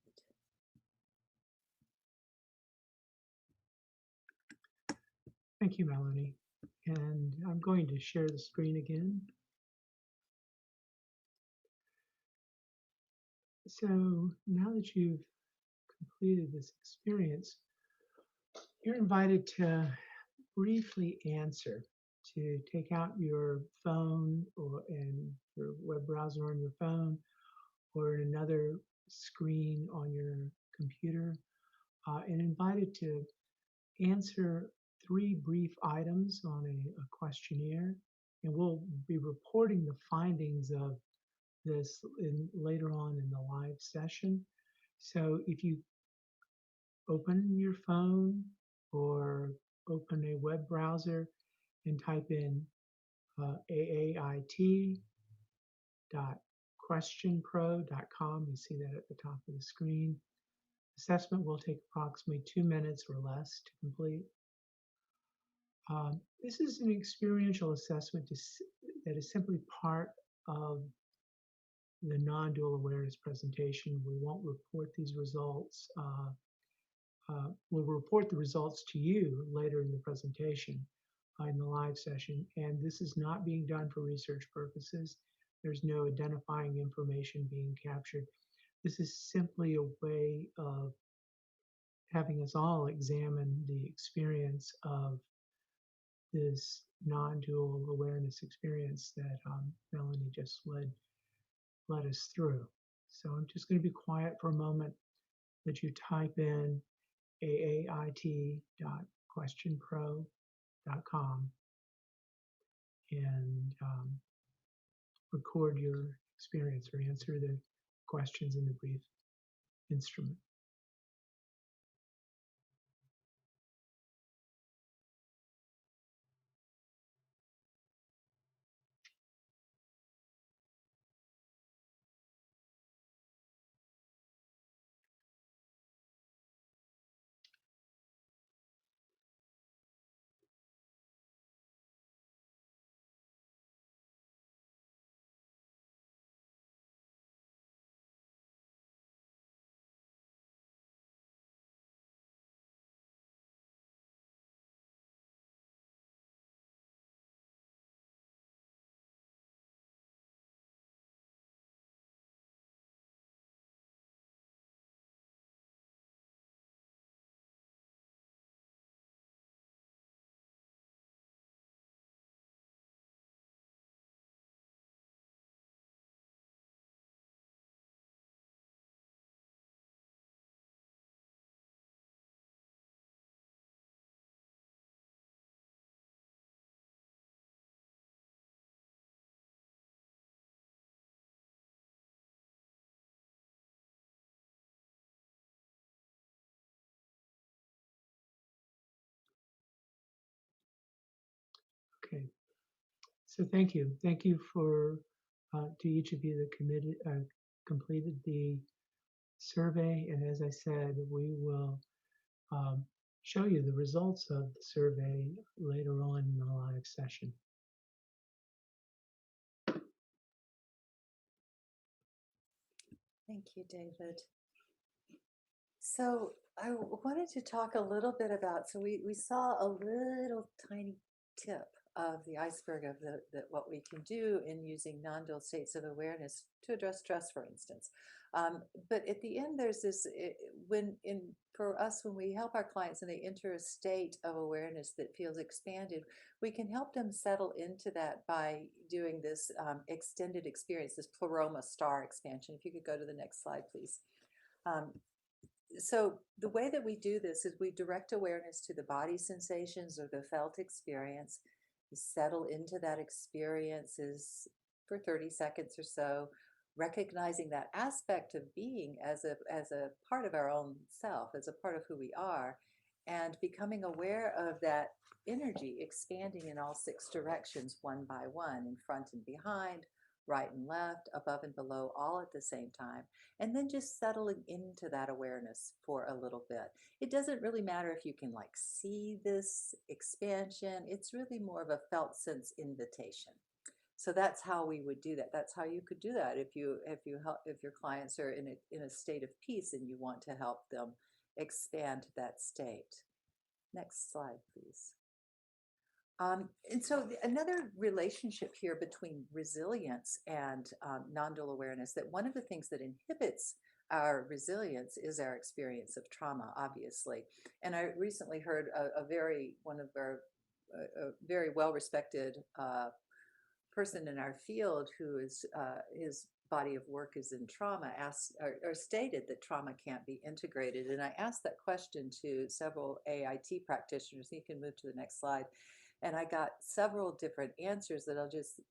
Thank you, Melanie. And I'm going to share the screen again. So now that you've completed this experience, you're invited to briefly answer, to take out your phone and your web browser on your phone or another screen on your computer, and invited to answer 3 brief items on a questionnaire. And we'll be reporting the findings of this later on in the live session. So if you open your phone or open a web browser and type in aait.questionpro.com, you see that at the top of the screen. Assessment will take approximately 2 minutes or less to complete. This is an experiential assessment that is simply part of the non-dual awareness presentation. We won't report these results. We'll report the results to you later in the presentation, in the live session. And this is not being done for research purposes. There's no identifying information being captured. This is simply a way of having us all examine the experience of this non-dual awareness experience that Melanie just led us through. So I'm just going to be quiet for a moment, that you type in aait.questionpro.com and record your experience or answer the questions in the brief instrument. Okay, so thank you. Thank you to each of you that completed the survey. And as I said, we will show you the results of the survey later on in the live session. Thank you, David. So I wanted to talk a little bit about, so we saw a little tiny tip of the iceberg of what we can do in using non-dual states of awareness to address stress, for instance. But at the end, there's this, for us, when we help our clients and they enter a state of awareness that feels expanded, we can help them settle into that by doing this extended experience, this pleroma star expansion. If you could go to the next slide, please. Um, so the way that we do this is we direct awareness to the body sensations or the felt experience. We settle into that experiences for 30 seconds or so, recognizing that aspect of being as a part of our own self, as a part of who we are, and becoming aware of that energy expanding in all six directions, one by one, in front and behind, right and left, above and below, all at the same time, and then just settling into that awareness for a little bit. It doesn't really matter if you can like see this expansion. It's really more of a felt sense invitation. So that's how we would do that. That's how you could do that if your clients are in a state of peace and you want to help them expand that state. Next slide, please. And so another relationship here between resilience and non-dual awareness, that one of the things that inhibits our resilience is our experience of trauma, obviously. And I recently heard one of our a very well-respected person in our field who is his body of work is in trauma asked or stated that trauma can't be integrated. And I asked that question to several AIT practitioners. You can move to the next slide. And I got several different answers that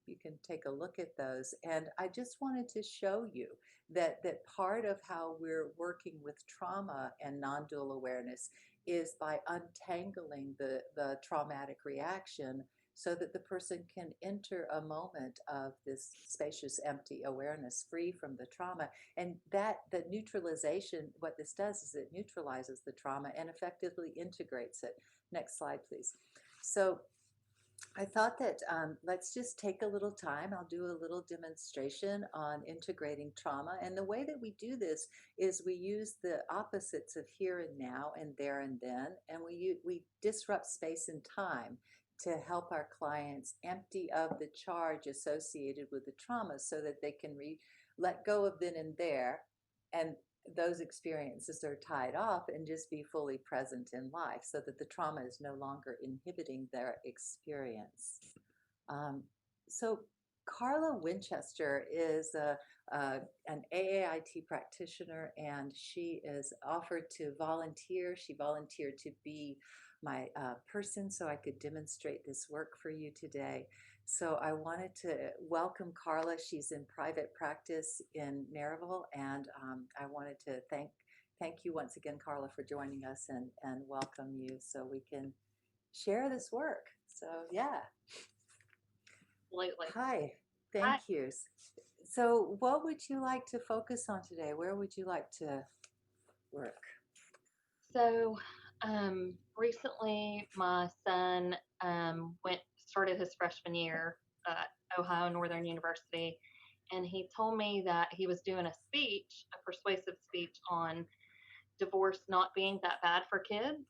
you can take a look at those. And I just wanted to show you that part of how we're working with trauma and non-dual awareness is by untangling the traumatic reaction so that the person can enter a moment of this spacious, empty awareness free from the trauma. And that the neutralization, what this does is it neutralizes the trauma and effectively integrates it. Next slide, please. So I thought that let's just take a little time. I'll do a little demonstration on integrating trauma. And the way that we do this is we use the opposites of here and now and there and then, and we disrupt space and time to help our clients empty of the charge associated with the trauma so that they can let go of then and there, and those experiences are tied off and just be fully present in life so that the trauma is no longer inhibiting their experience. So Carla Winchester is an AAIT practitioner, and she is offered to volunteer. She volunteered to be my person so I could demonstrate this work for you today. So I wanted to welcome Carla. She's in private practice in Maryville, and I wanted to thank you once again, Carla, for joining us and welcome you so we can share this work. So yeah. Absolutely. Hi, Hi. thank you. So what would you like to focus on today? Where would you like to work? So, recently my son started his freshman year at Ohio Northern University, and he told me that he was doing a persuasive speech on divorce not being that bad for kids.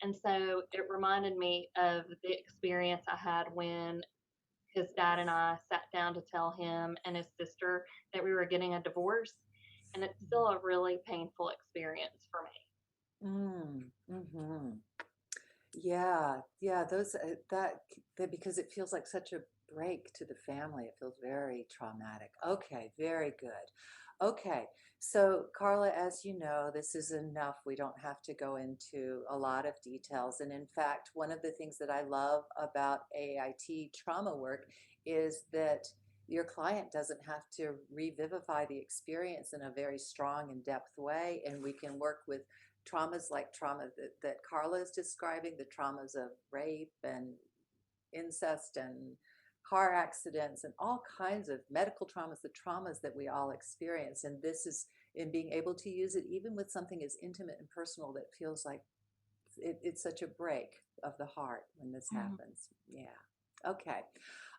And so it reminded me of the experience I had when his dad and I sat down to tell him and his sister that we were getting a divorce. And it's still a really painful experience for me. Mm-hmm. Yeah, those that because it feels like such a break to the family. It feels very traumatic. Okay, very good. Okay, so Carla, as you know, this is enough. We don't have to go into a lot of details. And in fact, one of the things that I love about AIT trauma work is that your client doesn't have to revivify the experience in a very strong and depth way, and we can work with traumas like trauma that Carla is describing, the traumas of rape and incest and car accidents and all kinds of medical traumas, the traumas that we all experience. And this is in being able to use it even with something as intimate and personal that feels like it's such a break of the heart when this happens. Yeah. Okay.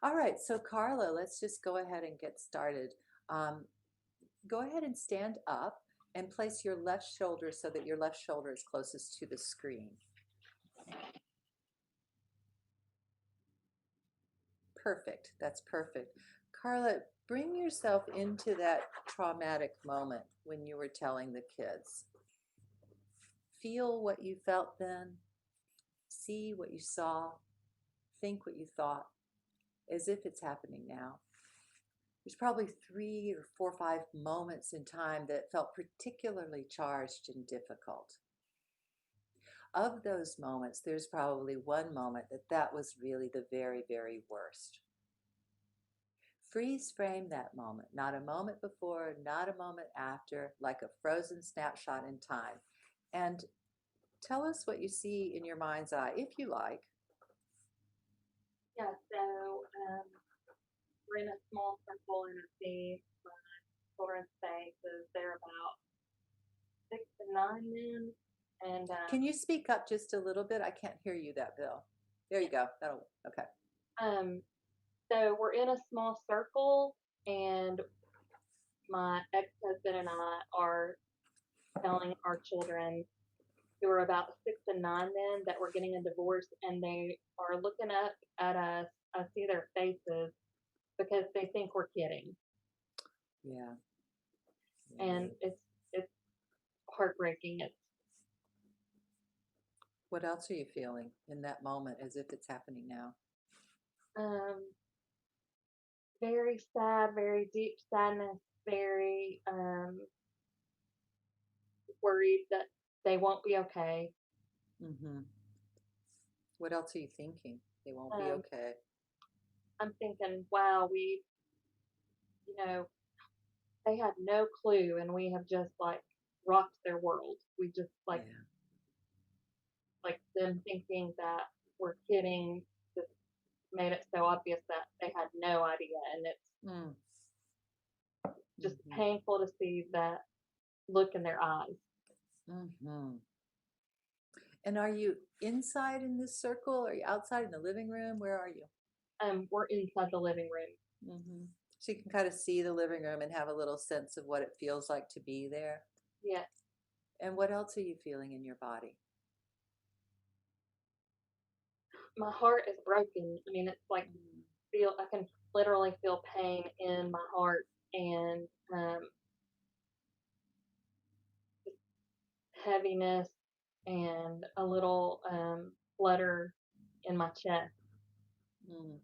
All right. So Carla, let's just go ahead and get started. Go ahead and stand up and place your left shoulder so that your left shoulder is closest to the screen. Perfect. That's perfect. Carla, bring yourself into that traumatic moment when you were telling the kids. Feel what you felt then. See what you saw. Think what you thought, as if it's happening now. There's probably 3 or 4 or 5 moments in time that felt particularly charged and difficult. Of those moments, there's probably one moment that was really the very, very worst. Freeze frame that moment, not a moment before, not a moment after, like a frozen snapshot in time. And tell us what you see in your mind's eye, if you like. Yeah, so we're in a small circle and I see my children's faces. They're about 6 to 9 men. And Can you speak up just a little bit? I can't hear you that, Bill. There you go. That'll, okay. so we're in a small circle, and my ex-husband and I are telling our children, who are about 6 to 9 men, that we're getting a divorce, and they are looking up at us. I see their faces because they think we're kidding, Yeah. and it's heartbreaking. It's What else are you feeling in that moment as if it's happening now? very sad, very deep sadness, very worried that they won't be okay. Mm-hmm. What else are you thinking? They won't be Um, okay. I'm thinking, wow, you know, they had no clue, and we have just like rocked their world. We just Yeah. like them thinking that we're kidding just made it so obvious that they had no idea, and it's Mm. just Mm-hmm. painful to see that look in their eyes. Mm-hmm. And are you inside in this circle? Are you outside in the living room? Where are you? We're inside the living room. Mm-hmm. So you can kind of see the living room and have a little sense of what it feels like to be there. Yeah. And what else are you feeling in your body? My heart is broken. I mean, it's like I can literally feel pain in my heart, and heaviness, and a little flutter in my chest. Mm.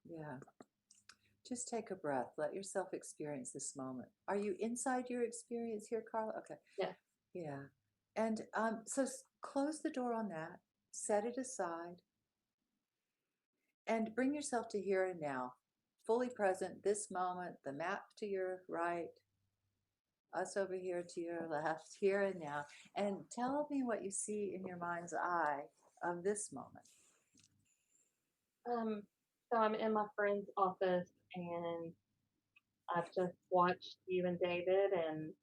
Yeah. Just take a breath. Let yourself experience this moment. Are you inside your experience here, Carla? Okay. Yeah. Yeah. And so close the door on that, set it aside, and bring yourself to here and now, fully present, this moment, the map to your right, us over here to your left, here and now. And tell me what you see in your mind's eye of this moment. So I'm in my friend's office, and I've just watched you and David, and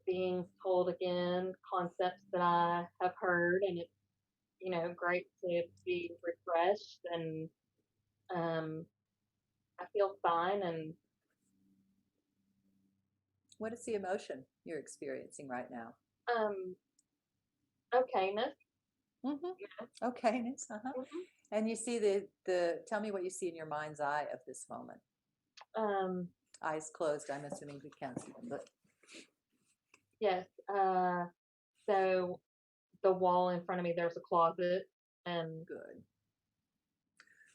being told again concepts that I have heard, and it's great to be refreshed, and um, I feel fine, and What is the emotion you're experiencing right now? um, okayness. Mm-hmm. Okayness. Uh-huh. Mm-hmm. And you see tell me what you see in your mind's eye of this moment. Eyes closed, I'm assuming we can't see them, but Yes. So the wall in front of me, there's a closet, and good.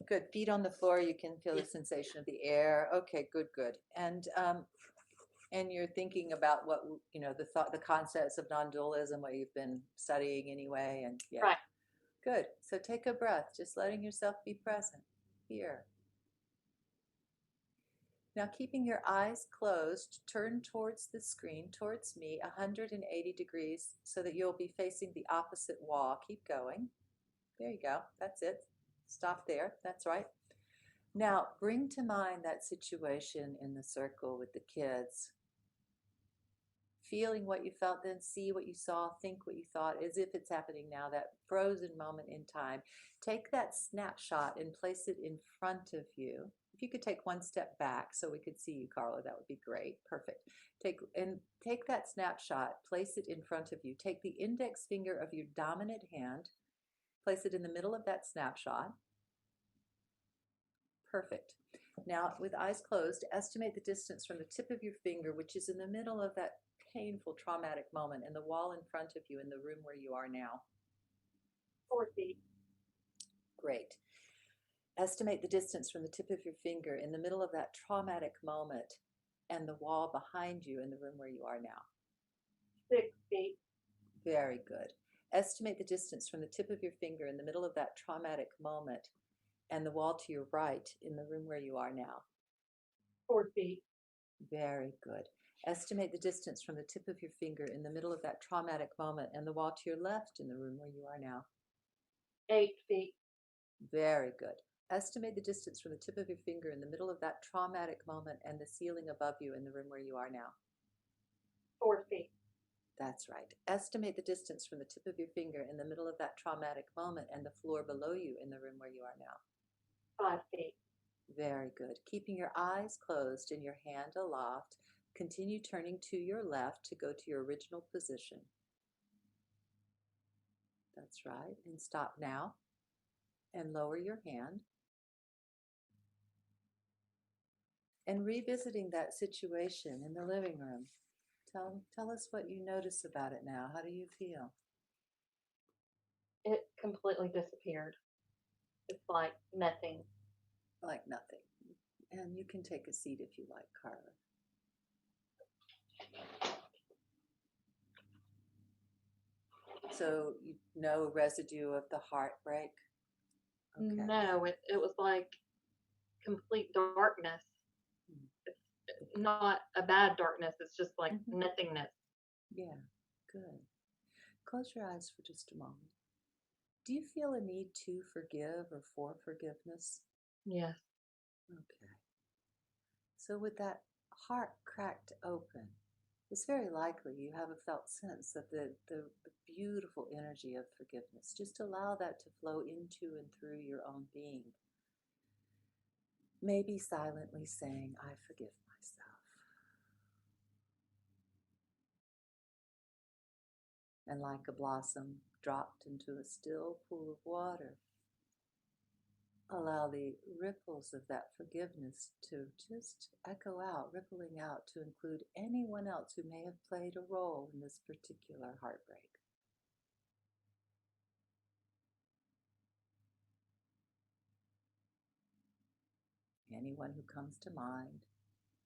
Good. Feet on the floor, you can feel the sensation of the air. Okay, good, good. And you're thinking about what the concepts of non-dualism, what you've been studying anyway, and yeah. right. Good. So take a breath, just letting yourself be present here. Now, keeping your eyes closed, turn towards the screen, towards me, 180 degrees, so that you'll be facing the opposite wall. Keep going. There you go. That's it. Stop there. That's right. Now, bring to mind that situation in the circle with the kids. Feeling what you felt then, see what you saw, think what you thought, as if it's happening now, that frozen moment in time. Take that snapshot and place it in front of you. If you could take one step back so we could see you, Carla, that would be great. Perfect. Take that snapshot, place it in front of you. Take the index finger of your dominant hand, place it in the middle of that snapshot. Perfect. Now, with eyes closed, estimate the distance from the tip of your finger, which is in the middle of that painful, traumatic moment, and the wall in front of you in the room where you are now. 4 feet. Great. Estimate the distance from the tip of your finger in the middle of that traumatic moment and the wall behind you in the room where you are now. 6 feet. Very good. Estimate the distance from the tip of your finger in the middle of that traumatic moment and the wall to your right in the room where you are now. 4 feet. Very good. Estimate the distance from the tip of your finger in the middle of that traumatic moment and the wall to your left in the room where you are now. 8 feet. Very good. Estimate the distance from the tip of your finger in the middle of that traumatic moment and the ceiling above you in the room where you are now. 4 feet. That's right. Estimate the distance from the tip of your finger in the middle of that traumatic moment and the floor below you in the room where you are now. 5 feet. Very good. Keeping your eyes closed and your hand aloft, continue turning to your left to go to your original position. That's right. And stop now and lower your hand. And revisiting that situation in the living room, tell us what you notice about it now. How do you feel? It completely disappeared. It's like nothing. Like nothing. And you can take a seat if you like, Carla. So no residue of the heartbreak? Okay. No, it was like complete darkness. It's not a bad darkness. It's just like nothingness. Yeah, good. Close your eyes for just a moment. Do you feel a need to forgive or for forgiveness? Yes. Okay. So with that heart cracked open, it's very likely you have a felt sense of the beautiful energy of forgiveness. Just allow that to flow into and through your own being. Maybe silently saying, I forgive myself. And like a blossom dropped into a still pool of water, allow the ripples of that forgiveness to just echo out, rippling out to include anyone else who may have played a role in this particular heartbreak. Anyone who comes to mind,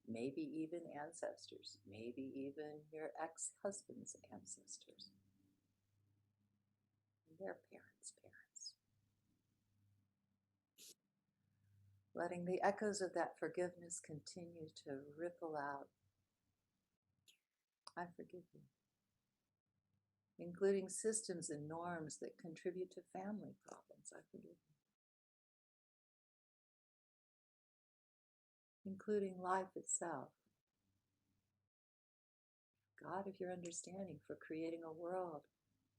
maybe even ancestors, maybe even your ex-husband's ancestors, their parents' parents. Letting the echoes of that forgiveness continue to ripple out. I forgive you. Including systems and norms that contribute to family problems. I forgive you. Including life itself. God, of your understanding for creating a world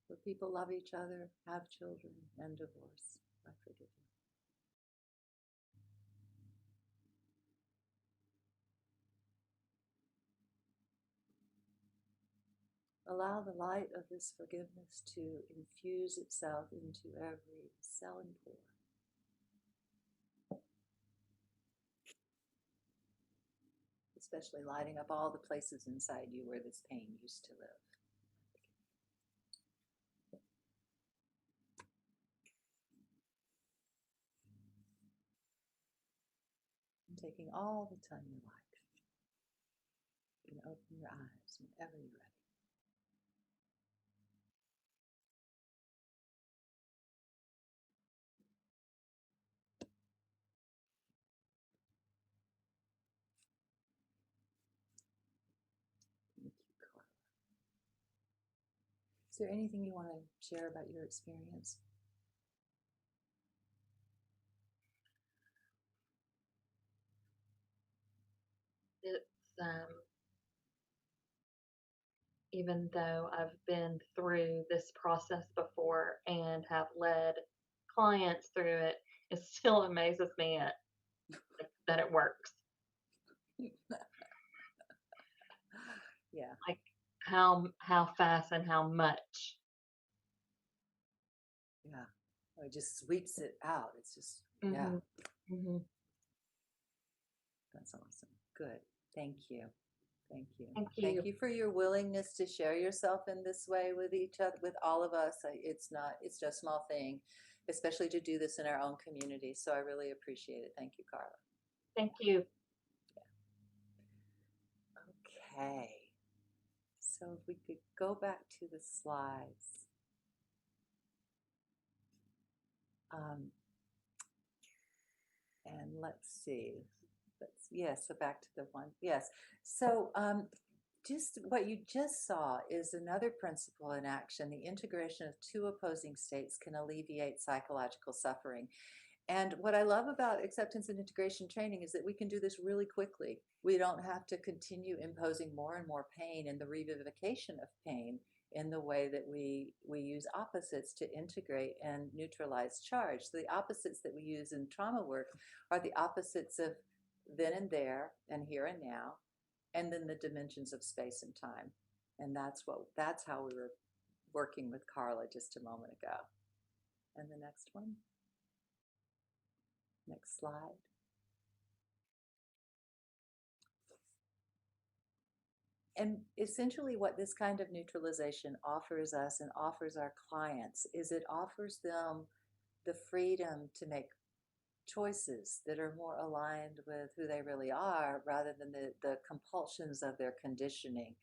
where people love each other, have children, and divorce. I forgive you. Allow the light of this forgiveness to infuse itself into every cell and pore. Especially lighting up all the places inside you where this pain used to live. And taking all the time you like. You can open your eyes whenever you're ready. Thank you, Carla. Is there anything you want to share about your experience? It's even though I've been through this process before and have led clients through it, it still amazes me that it works. Yeah. Like how fast and how much. Yeah. It just sweeps it out. It's just, yeah. Mm-hmm. That's awesome. Good. Thank you. Thank you. Thank you. Thank you for your willingness to share yourself in this way with each other, with all of us. It's not, it's just a small thing, especially to do this in our own community. So I really appreciate it. Thank you, Carla. Thank you. Okay. So if we could go back to the slides. And let's see. Yes, so back to the one. Yes. So just what you just saw is another principle in action. The integration of two opposing states can alleviate psychological suffering. And what I love about acceptance and integration training is that we can do this really quickly. We don't have to continue imposing more and more pain and the revivification of pain in the way that we use opposites to integrate and neutralize charge. So the opposites that we use in trauma work are the opposites of then and there and here and now, and then the dimensions of space and time. And that's how we were working with Carla just a moment ago. And the next one. Next slide. And essentially what this kind of neutralization offers us and offers our clients is it offers them the freedom to make choices that are more aligned with who they really are rather than the compulsions of their conditioning.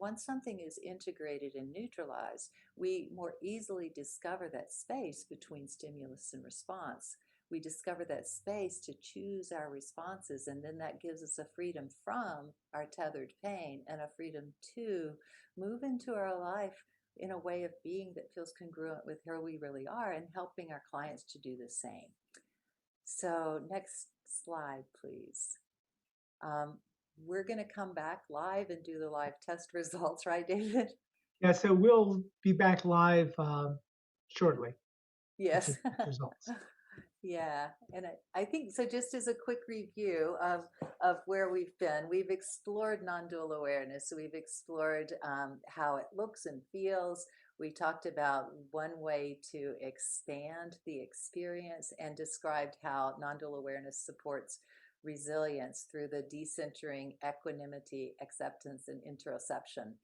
Once something is integrated and neutralized, we more easily discover that space between stimulus and response. We discover that space to choose our responses, and then that gives us a freedom from our tethered pain and a freedom to move into our life in a way of being that feels congruent with who we really are, and helping our clients to do the same. So next slide, please. We're going to come back live and do the live test results, right, David? Yeah, so we'll be back live shortly. Yes. Results. Yeah, and I think so. Just as a quick review of where we've been, we've explored non-dual awareness. So we've explored how it looks and feels. We talked about one way to expand the experience and described how non-dual awareness supports resilience through the decentering, equanimity, acceptance, and interoception.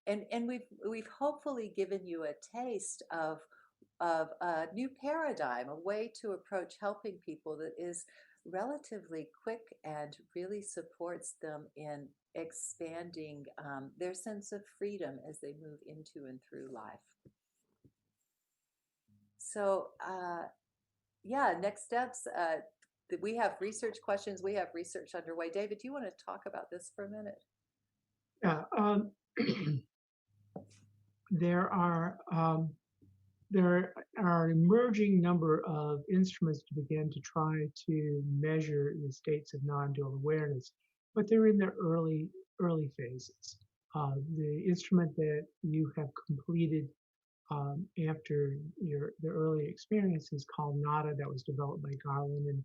And we've hopefully given you a taste of a new paradigm, a way to approach helping people that is relatively quick and really supports them in expanding their sense of freedom as they move into and through life. So yeah, next steps. We have research questions. We have research underway. David, do you want to talk about this for a minute? Yeah, there are an emerging number of instruments to begin to try to measure the states of non-dual awareness, but they're in their early phases. The instrument that you have completed after the early experience is called NADA, that was developed by Garland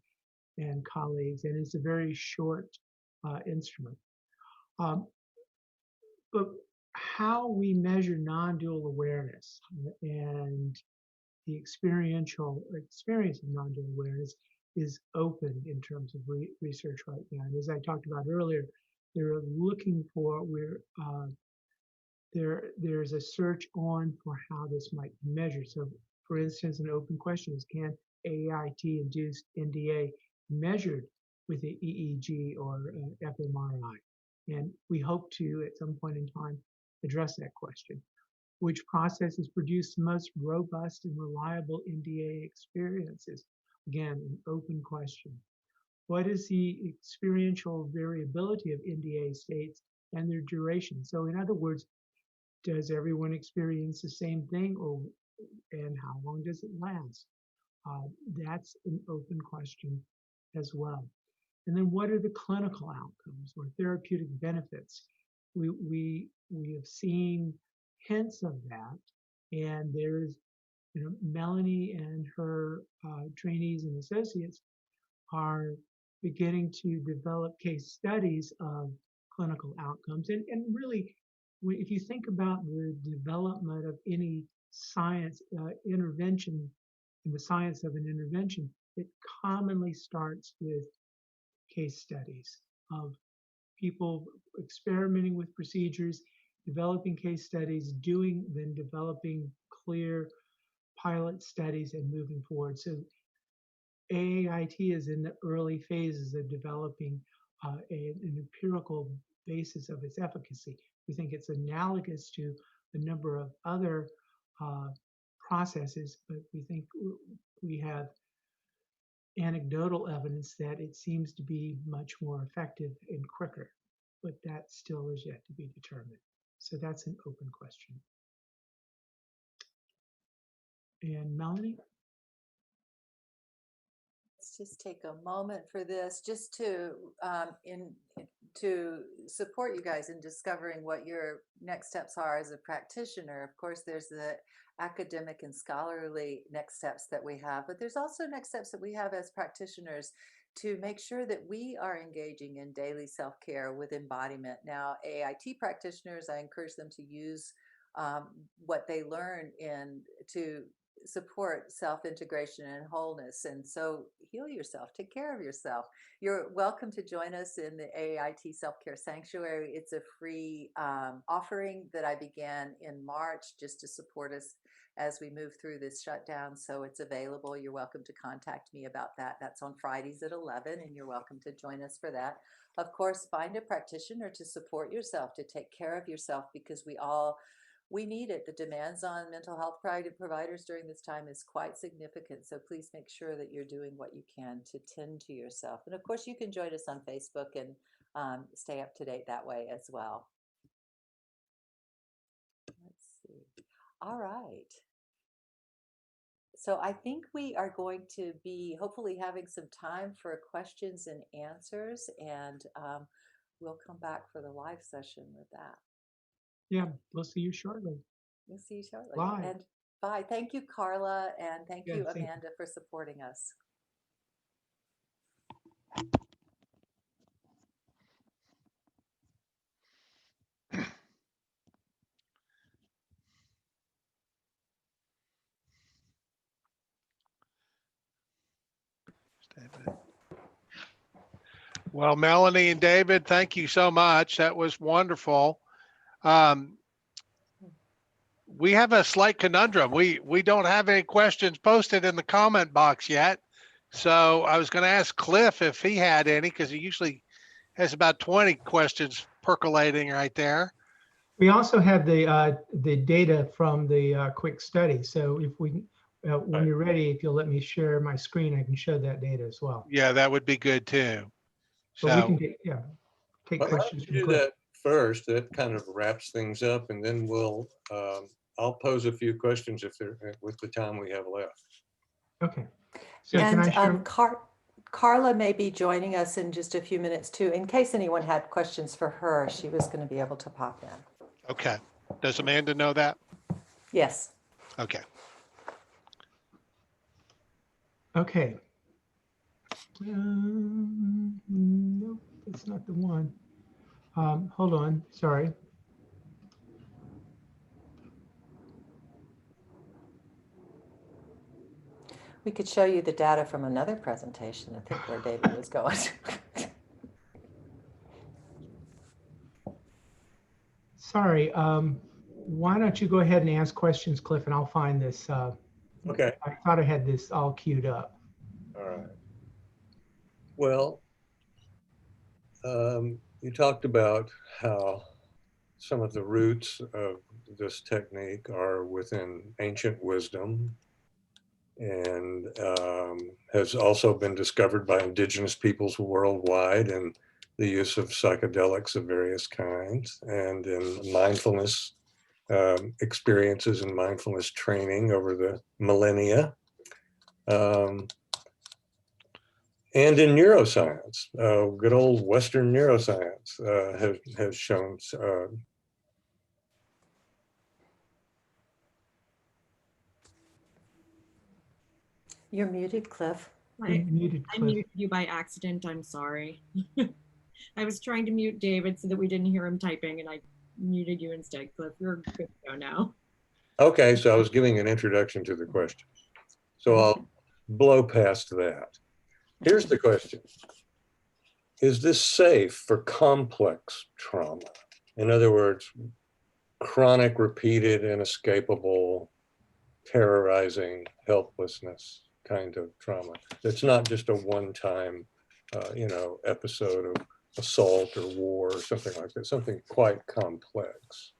and colleagues, and it's a very short instrument. But how we measure non-dual awareness and the experiential experience of non-dual awareness is open in terms of research right now. And as I talked about earlier, they're looking for there's a search on for how this might be measured. So, for instance, an open question is, can AIT induced NDA measured with the EEG or fMRI? And we hope to, at some point in time, address that question. Which processes produce the most robust and reliable NDA experiences? Again, an open question. What is the experiential variability of NDA states and their duration? So in other words, does everyone experience the same thing, and how long does it last? That's an open question as well. And then what are the clinical outcomes or therapeutic benefits? We have seen hints of that, and there's Melanie and her trainees and associates are beginning to develop case studies of clinical outcomes. And really, if you think about the development of any science intervention, in the science of an intervention, it commonly starts with case studies of people experimenting with procedures, developing case studies, then developing clear pilot studies and moving forward. So AAIT is in the early phases of developing an empirical basis of its efficacy. We think it's analogous to a number of other processes, but we think we have anecdotal evidence that it seems to be much more effective and quicker, but that still is yet to be determined. So that's an open question. And Melanie? Let's just take a moment for this, just to to support you guys in discovering what your next steps are as a practitioner. Of course, there's the academic and scholarly next steps that we have, but there's also next steps that we have as practitioners to make sure that we are engaging in daily self-care with embodiment. Now, AIT practitioners, I encourage them to use what they learn in to support self-integration and wholeness. And so heal yourself, take care of yourself. You're welcome to join us in the AIT Self-Care Sanctuary. It's a free offering that I began in March just to support us as we move through this shutdown. So it's available. You're welcome to contact me about that. That's on Fridays at 11, and you're welcome to join us for that. Of course, find a practitioner to support yourself, to take care of yourself, because we need it. The demands on mental health providers during this time is quite significant. So please make sure that you're doing what you can to tend to yourself. And of course, you can join us on Facebook and stay up to date that way as well. Let's see. All right. So I think we are going to be hopefully having some time for questions and answers, and we'll come back for the live session with that. Yeah, we'll see you shortly. We'll see you shortly. Bye. And bye. Thank you, Carla, and thank you, Thank you. Amanda, for supporting us. Well, Melanie and David, thank you so much. That was wonderful. We have a slight conundrum. We don't have any questions posted in the comment box yet. So I was going to ask Cliff if he had any, because he usually has about 20 questions percolating right there. We also have the data from the quick study. So if we, when you're ready, if you'll let me share my screen, I can show that data as well. Yeah, that would be good too. But we So can take Why questions. don't you do that first? That kind of wraps things up, and then we'll I'll pose a few questions if they're with the time we have left. Okay. So And can I share? Carla may be joining us in just a few minutes too. In case anyone had questions for her, she was going to be able to pop in. okay. Does Amanda know that? Yes. Okay. Okay. Nope, that's not the one. Hold on, sorry. We could show you the data from another presentation, I think, where David was going. Sorry, why don't you go ahead and ask questions, Cliff, and I'll find this. Okay. I thought I had this all queued up. All right. Well, you talked about how some of the roots of this technique are within ancient wisdom, and has also been discovered by indigenous peoples worldwide, and the use of psychedelics of various kinds, and in mindfulness experiences and mindfulness training over the millennia. And in neuroscience, good old Western neuroscience has shown. You're muted, Cliff. I muted you by accident. I'm sorry. I was trying to mute David so that we didn't hear him typing, and I muted you instead, Cliff. You're good to go now. Okay, so I was giving an introduction to the question. So I'll blow past that. Here's the question. Is this safe for complex trauma? In other words, chronic, repeated, inescapable terrorizing helplessness kind of trauma. It's not just a one-time, episode of assault or war or something like that, something quite complex.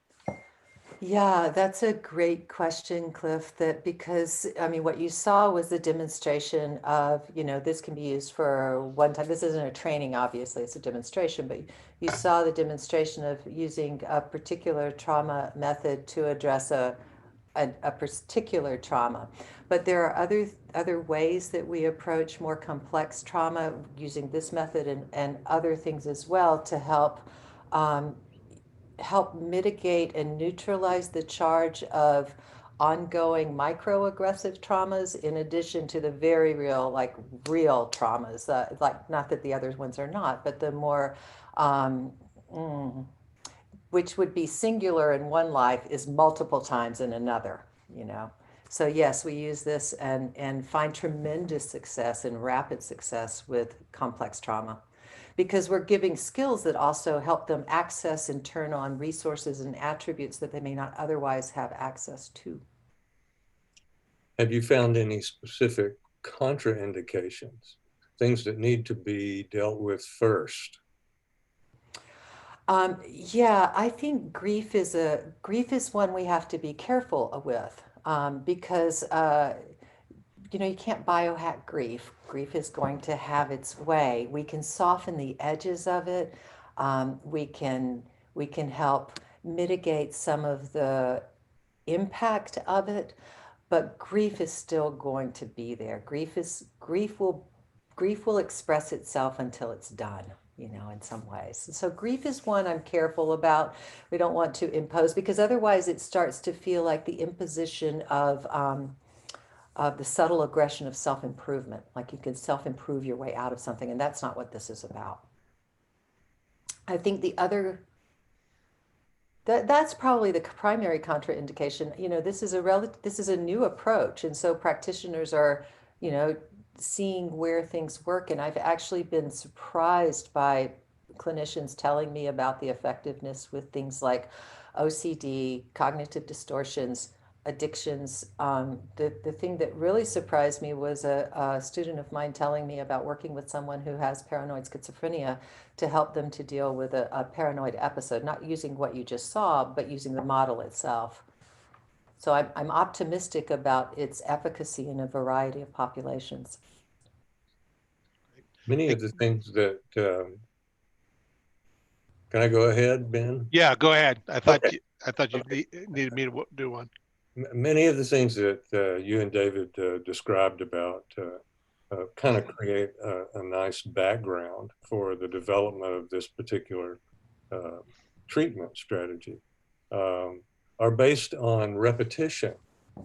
Yeah, that's a great question, Cliff. That because I mean, what you saw was the demonstration of, this can be used for one time. This isn't a training, obviously, it's a demonstration, but you saw the demonstration of using a particular trauma method to address a particular trauma. But there are other ways that we approach more complex trauma using this method and other things as well to um, help mitigate and neutralize the charge of ongoing microaggressive traumas in addition to the very real, like real traumas, like not that the other ones are not, but the more um, mm, which would be singular in one life is multiple times in another, you know. So yes, we use this and find tremendous success and rapid success with complex trauma because we're giving skills that also help them access and turn on resources and attributes that they may not otherwise have access to. Have you found any specific contraindications, things that need to be dealt with first? Yeah, I think grief is one we have to be careful with because you can't biohack grief. Grief is going to have its way. We can soften the edges of it. We can help mitigate some of the impact of it, but grief is still going to be there. Grief will express itself until it's done, in some ways. So grief is one I'm careful about. We don't want to impose because otherwise it starts to feel like the imposition of the subtle aggression of self-improvement, like you can self-improve your way out of something, and that's not what this is about. I think the other that's probably the primary contraindication. This is a new approach, and so practitioners are, you know, seeing where things work. And I've actually been surprised by clinicians telling me about the effectiveness with things like OCD, cognitive distortions, addictions. The thing that really surprised me was a student of mine telling me about working with someone who has paranoid schizophrenia to help them to deal with a paranoid episode, not using what you just saw, but using the model itself. So I'm optimistic about its efficacy in a variety of populations. Many of the things that, can I go ahead, Ben? Yeah, go ahead. I thought you Okay. needed me to do one. Many of the things that you and David described about kind of create a nice background for the development of this particular uh, treatment strategy, um, are based on repetition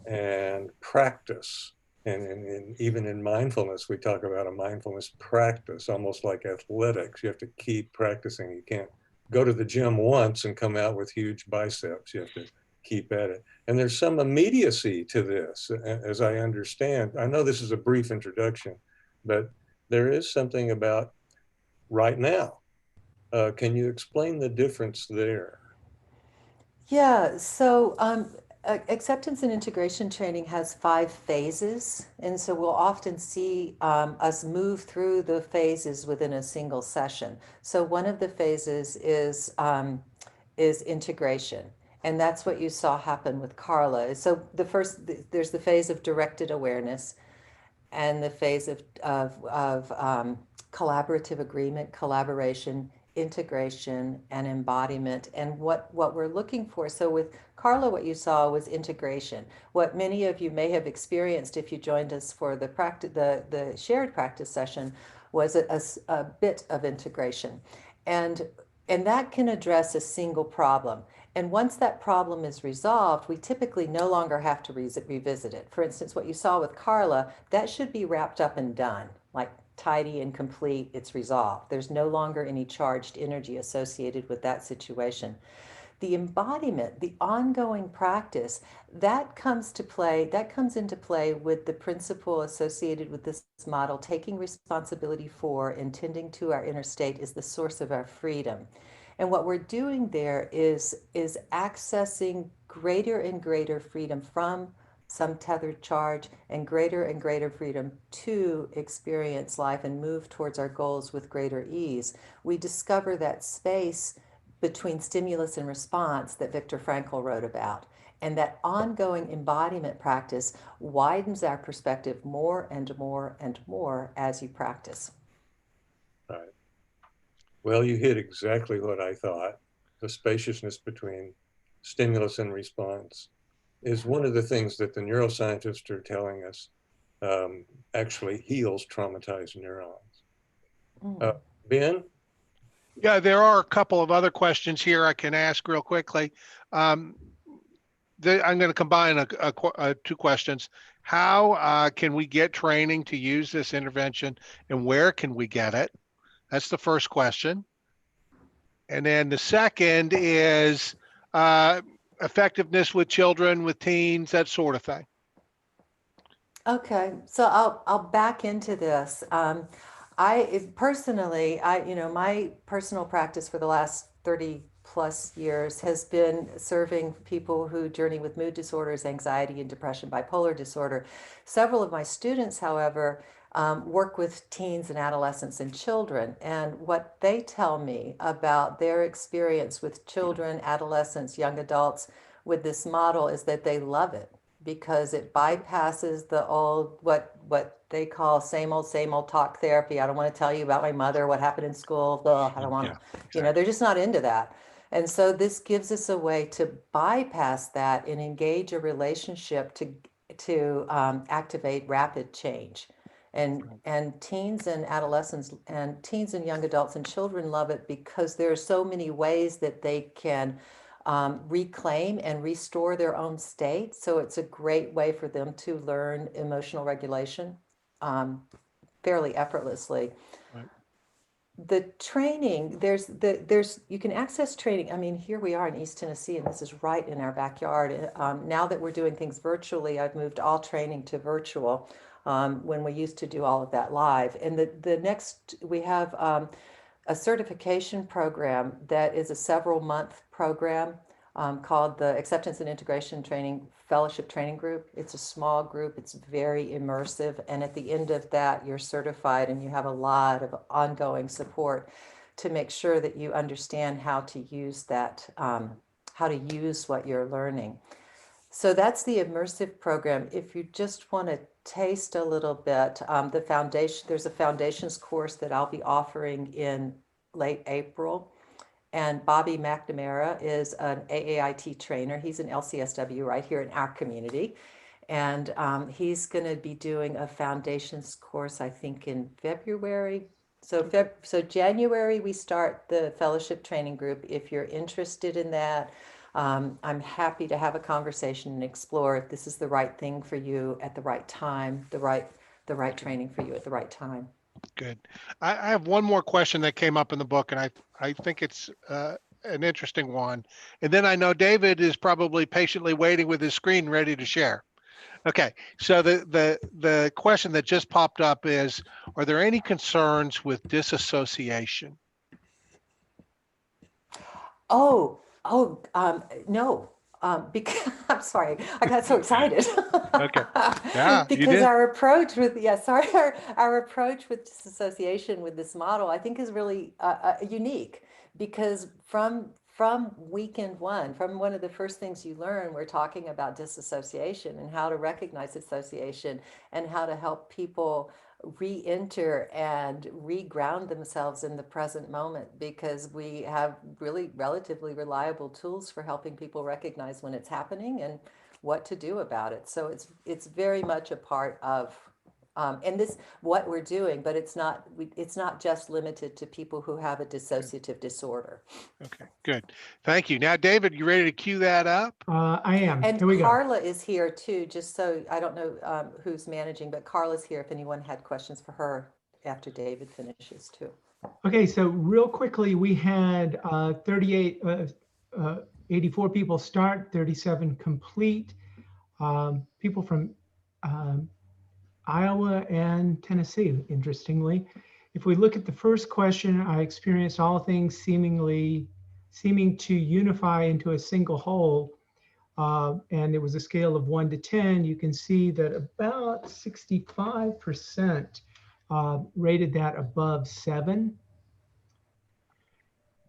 and practice. And even in mindfulness, we talk about a mindfulness practice, almost like athletics. You have to keep practicing. You can't go to the gym once and come out with huge biceps. You have to keep at it. And there's some immediacy to this, as I understand. I know this is a brief introduction, but there is something about right now. Can you explain the difference there? Yeah, so acceptance and integration training has 5 phases, and so we'll often see us move through the phases within a single session. So one of the phases is integration, and that's what you saw happen with Carla. So there's the phase of directed awareness, and the phase of collaborative agreement, collaboration, integration, and embodiment. And what we're looking for. So with Carla, what you saw was integration. What many of you may have experienced if you joined us for the shared practice session was a bit of integration. And and that can address a single problem. And once that problem is resolved, we typically no longer have to revisit it. For instance, what you saw with Carla, that should be wrapped up and done, like tidy and complete, it's resolved. There's no longer any charged energy associated with that situation. The embodiment, the ongoing practice, that comes into play with the principle associated with this model, taking responsibility for and tending to our inner state is the source of our freedom. And what we're doing there is accessing greater and greater freedom from some tethered charge, and greater freedom to experience life and move towards our goals with greater ease. We discover that space between stimulus and response that Viktor Frankl wrote about. And that ongoing embodiment practice widens our perspective more and more and more as you practice. Right. Well, you hit exactly what I thought. The spaciousness between stimulus and response is one of the things that the neuroscientists are telling us actually heals traumatized neurons. Ben? Yeah, there are a couple of other questions here I can ask real quickly. I'm going to combine two questions. How can we get training to use this intervention, and where can we get it? That's the first question. And then the second is effectiveness with children, with teens, that sort of thing. Okay, so I'll back into this. Personally, my personal practice for the last 30 plus years has been serving people who journey with mood disorders, anxiety and depression, bipolar disorder. Several of my students, however, work with teens and adolescents and children. And what they tell me about their experience with children, adolescents, young adults with this model is that they love it, because it bypasses the old, what they call same old talk therapy. I don't want to tell you about my mother, what happened in school. Ugh, I don't want to, exactly. they're just not into that. And so this gives us a way to bypass that and engage a relationship to activate rapid change. And teens and adolescents and teens and young adults and children love it because there are so many ways that they can reclaim and restore their own state. So it's a great way for them to learn emotional regulation fairly effortlessly. Right. The training, you can access training. I mean, here we are in East Tennessee, and this is right in our backyard. Now that we're doing things virtually, I've moved all training to virtual when we used to do all of that live. And the next, we have a certification program that is a several month program called the Acceptance and Integration Training Fellowship Training Group. It's a small group, it's very immersive, and at the end of that you're certified and you have a lot of ongoing support to make sure that you understand how to use that, how to use what you're learning. So that's the immersive program. If you just want to taste a little bit, the foundation, there's a foundations course that I'll be offering in late April. And Bobby McNamara is an AAIT trainer. He's an LCSW right here in our community. And he's going to be doing a foundations course, I think, in February. So, so January, we start the fellowship training group. If you're interested in that, I'm happy to have a conversation and explore if this is the right thing for you at the right time, the right training for you at the right time. Good. I have one more question that came up in the book, and I think it's an interesting one. And then I know David is probably patiently waiting with his screen ready to share. Okay, so the question that just popped up is, are there any concerns with disassociation? No. Because I'm sorry, I got so excited. Okay. Yeah, you because did. our approach with our approach with disassociation with this model, I think, is really unique. Because from weekend one, from one of the first things you learn, we're talking about disassociation and how to recognize association and how to help people re-enter and re-ground themselves in the present moment, because we have really relatively reliable tools for helping people recognize when it's happening and what to do about it. So it's very much a part of and this what we're doing, but it's not just limited to people who have a dissociative disorder. Okay, good. Thank you. Now, David, you ready to cue that up? I am. And Here we go. Carla is here too, just so I don't know who's managing, but Carla's here if anyone had questions for her after David finishes too. Okay, so real quickly, we had 84 people start, 37 complete. People from Iowa and Tennessee, interestingly. If we look at the first question, I experienced all things seeming to unify into a single whole. and it was a scale of 1 to 10, you can see that about 65% rated that above 7.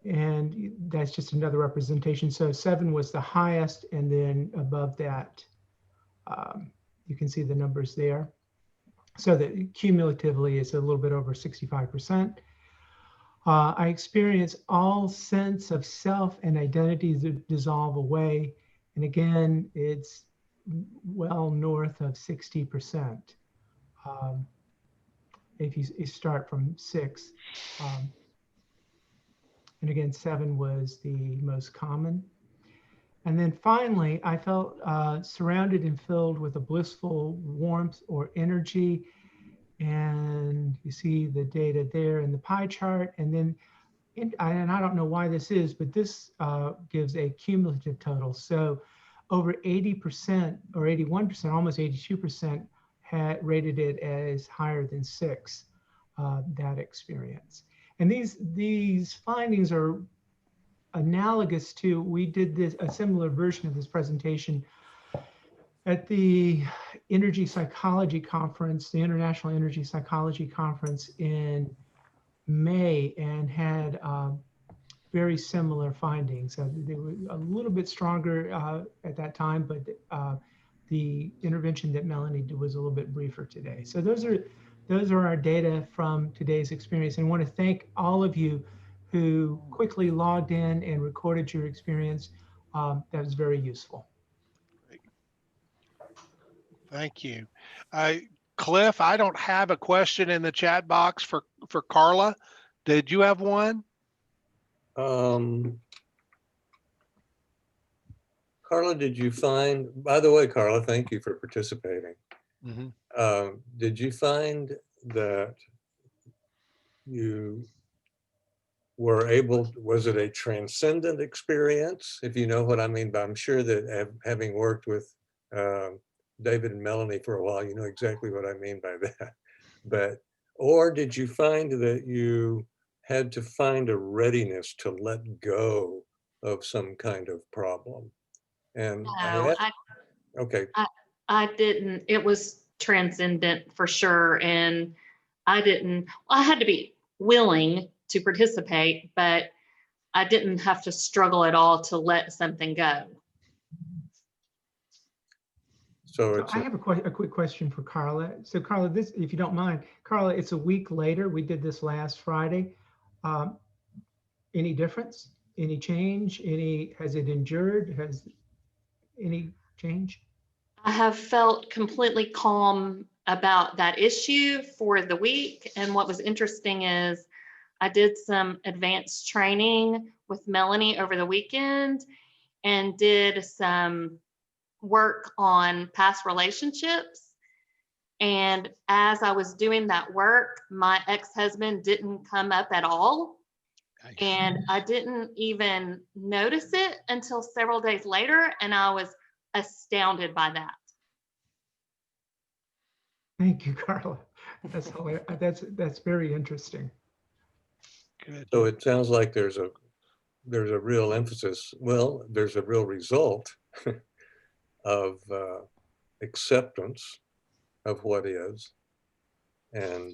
And that's just another representation. So 7 was the highest, and then above that, you can see the numbers there. So that cumulatively it's a little bit over 65%. I experience all sense of self and identity dissolve away. And again, it's well north of 60%. If you start from 6. And again, 7 was the most common. And then finally, I felt surrounded and filled with a blissful warmth or energy. And you see the data there in the pie chart. And then, and I don't know why this is, but this gives a cumulative total. So over 80% or 81%, almost 82% had rated it as higher than 6, that experience. And these findings are analogous to, we did a similar version of this presentation at the Energy Psychology Conference, the International Energy Psychology Conference in May, and had very similar findings. They were a little bit stronger at that time, but the intervention that Melanie did was a little bit briefer today. So those are our data from today's experience. And I want to thank all of you who quickly logged in and recorded your experience. That was very useful. Thank you. Cliff, I don't have a question in the chat box for Carla. Did you have one? Carla, did you find, by the way, Carla, thank you for participating. Mm-hmm. Did you find that you were able, was it a transcendent experience? If you know what I mean, but I'm sure that having worked with David and Melanie for a while, you know exactly what I mean by that. But, or did you find that you had to find a readiness to let go of some kind of problem? And No, okay. I didn't. It was transcendent for sure. And I didn't, I had to be willing to participate, but I didn't have to struggle at all to let something go. So I have a quick question for Carla. So Carla, this, if you don't mind, Carla, it's a week later. We did this last Friday. Any difference? Any change? Has it endured? Has any change? I have felt completely calm about that issue for the week. And what was interesting is I did some advanced training with Melanie over the weekend and did some work on past relationships. And as I was doing that work, my ex-husband didn't come up at all. Nice. And I didn't even notice it until several days later. And I was astounded by that. Thank you, Carla. That's hilarious. That's very interesting. Good. So it sounds like there's a real emphasis. Well, there's a real result of acceptance of what is, and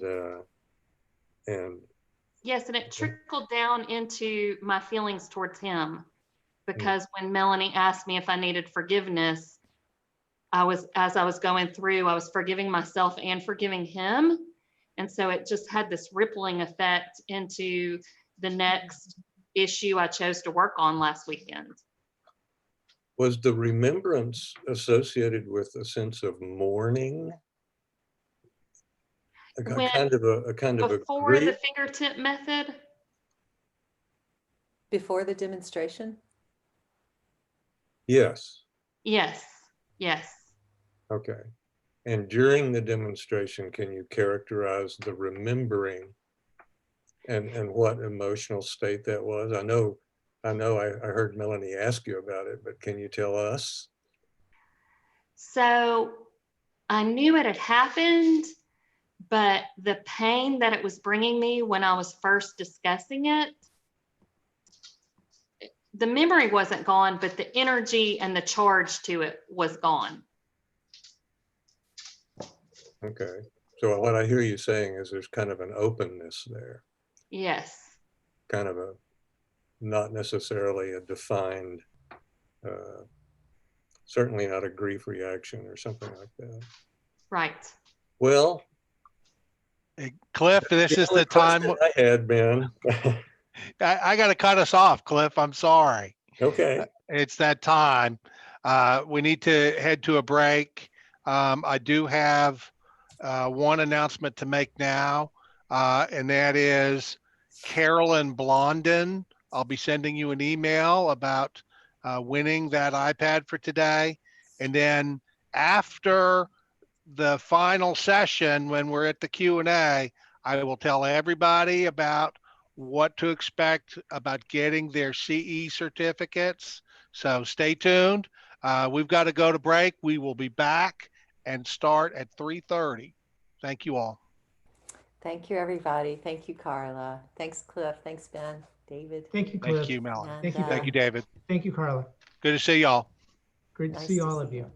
yes, and it trickled down into my feelings towards him, because when Melanie asked me if I needed forgiveness, as I was going through, I was forgiving myself and forgiving him. And so it just had this rippling effect into the next issue I chose to work on last weekend. Was the remembrance associated with a sense of mourning? A kind of before the fingertip method? Before the demonstration? Yes. Yes. Yes. Okay. And during the demonstration, can you characterize the remembering and what emotional state that was? I know I heard Melanie ask you about it, but can you tell us? So I knew it had happened, but the pain that it was bringing me when I was first discussing it, the memory wasn't gone, but the energy and the charge to it was gone. Okay. So what I hear you saying is there's kind of an openness there, Yes. kind of a, not necessarily a defined, certainly not a grief reaction or something like that. Right. Well, Hey, Cliff, this the is only the time. question I had, Ben. I got to cut us off, Cliff. I'm sorry. Okay. It's that time. We need to head to a break. I do have one announcement to make now, and that is Carolyn Blondin. I'll be sending you an email about winning that iPad for today. And then after the final session, when we're at the Q&A, I will tell everybody about what to expect about getting their CE certificates. So stay tuned. We've got to go to break. We will be back and start at 3:30. Thank you all. Thank you, everybody. Thank you, Carla. Thanks, Cliff. Thanks, Ben, David. Thank you, Cliff. Thank you, Melanie. And, Thank you, Thank Ben. you, David. Thank you, Carla. Good to see y'all. Great to nice see to all see of you. you.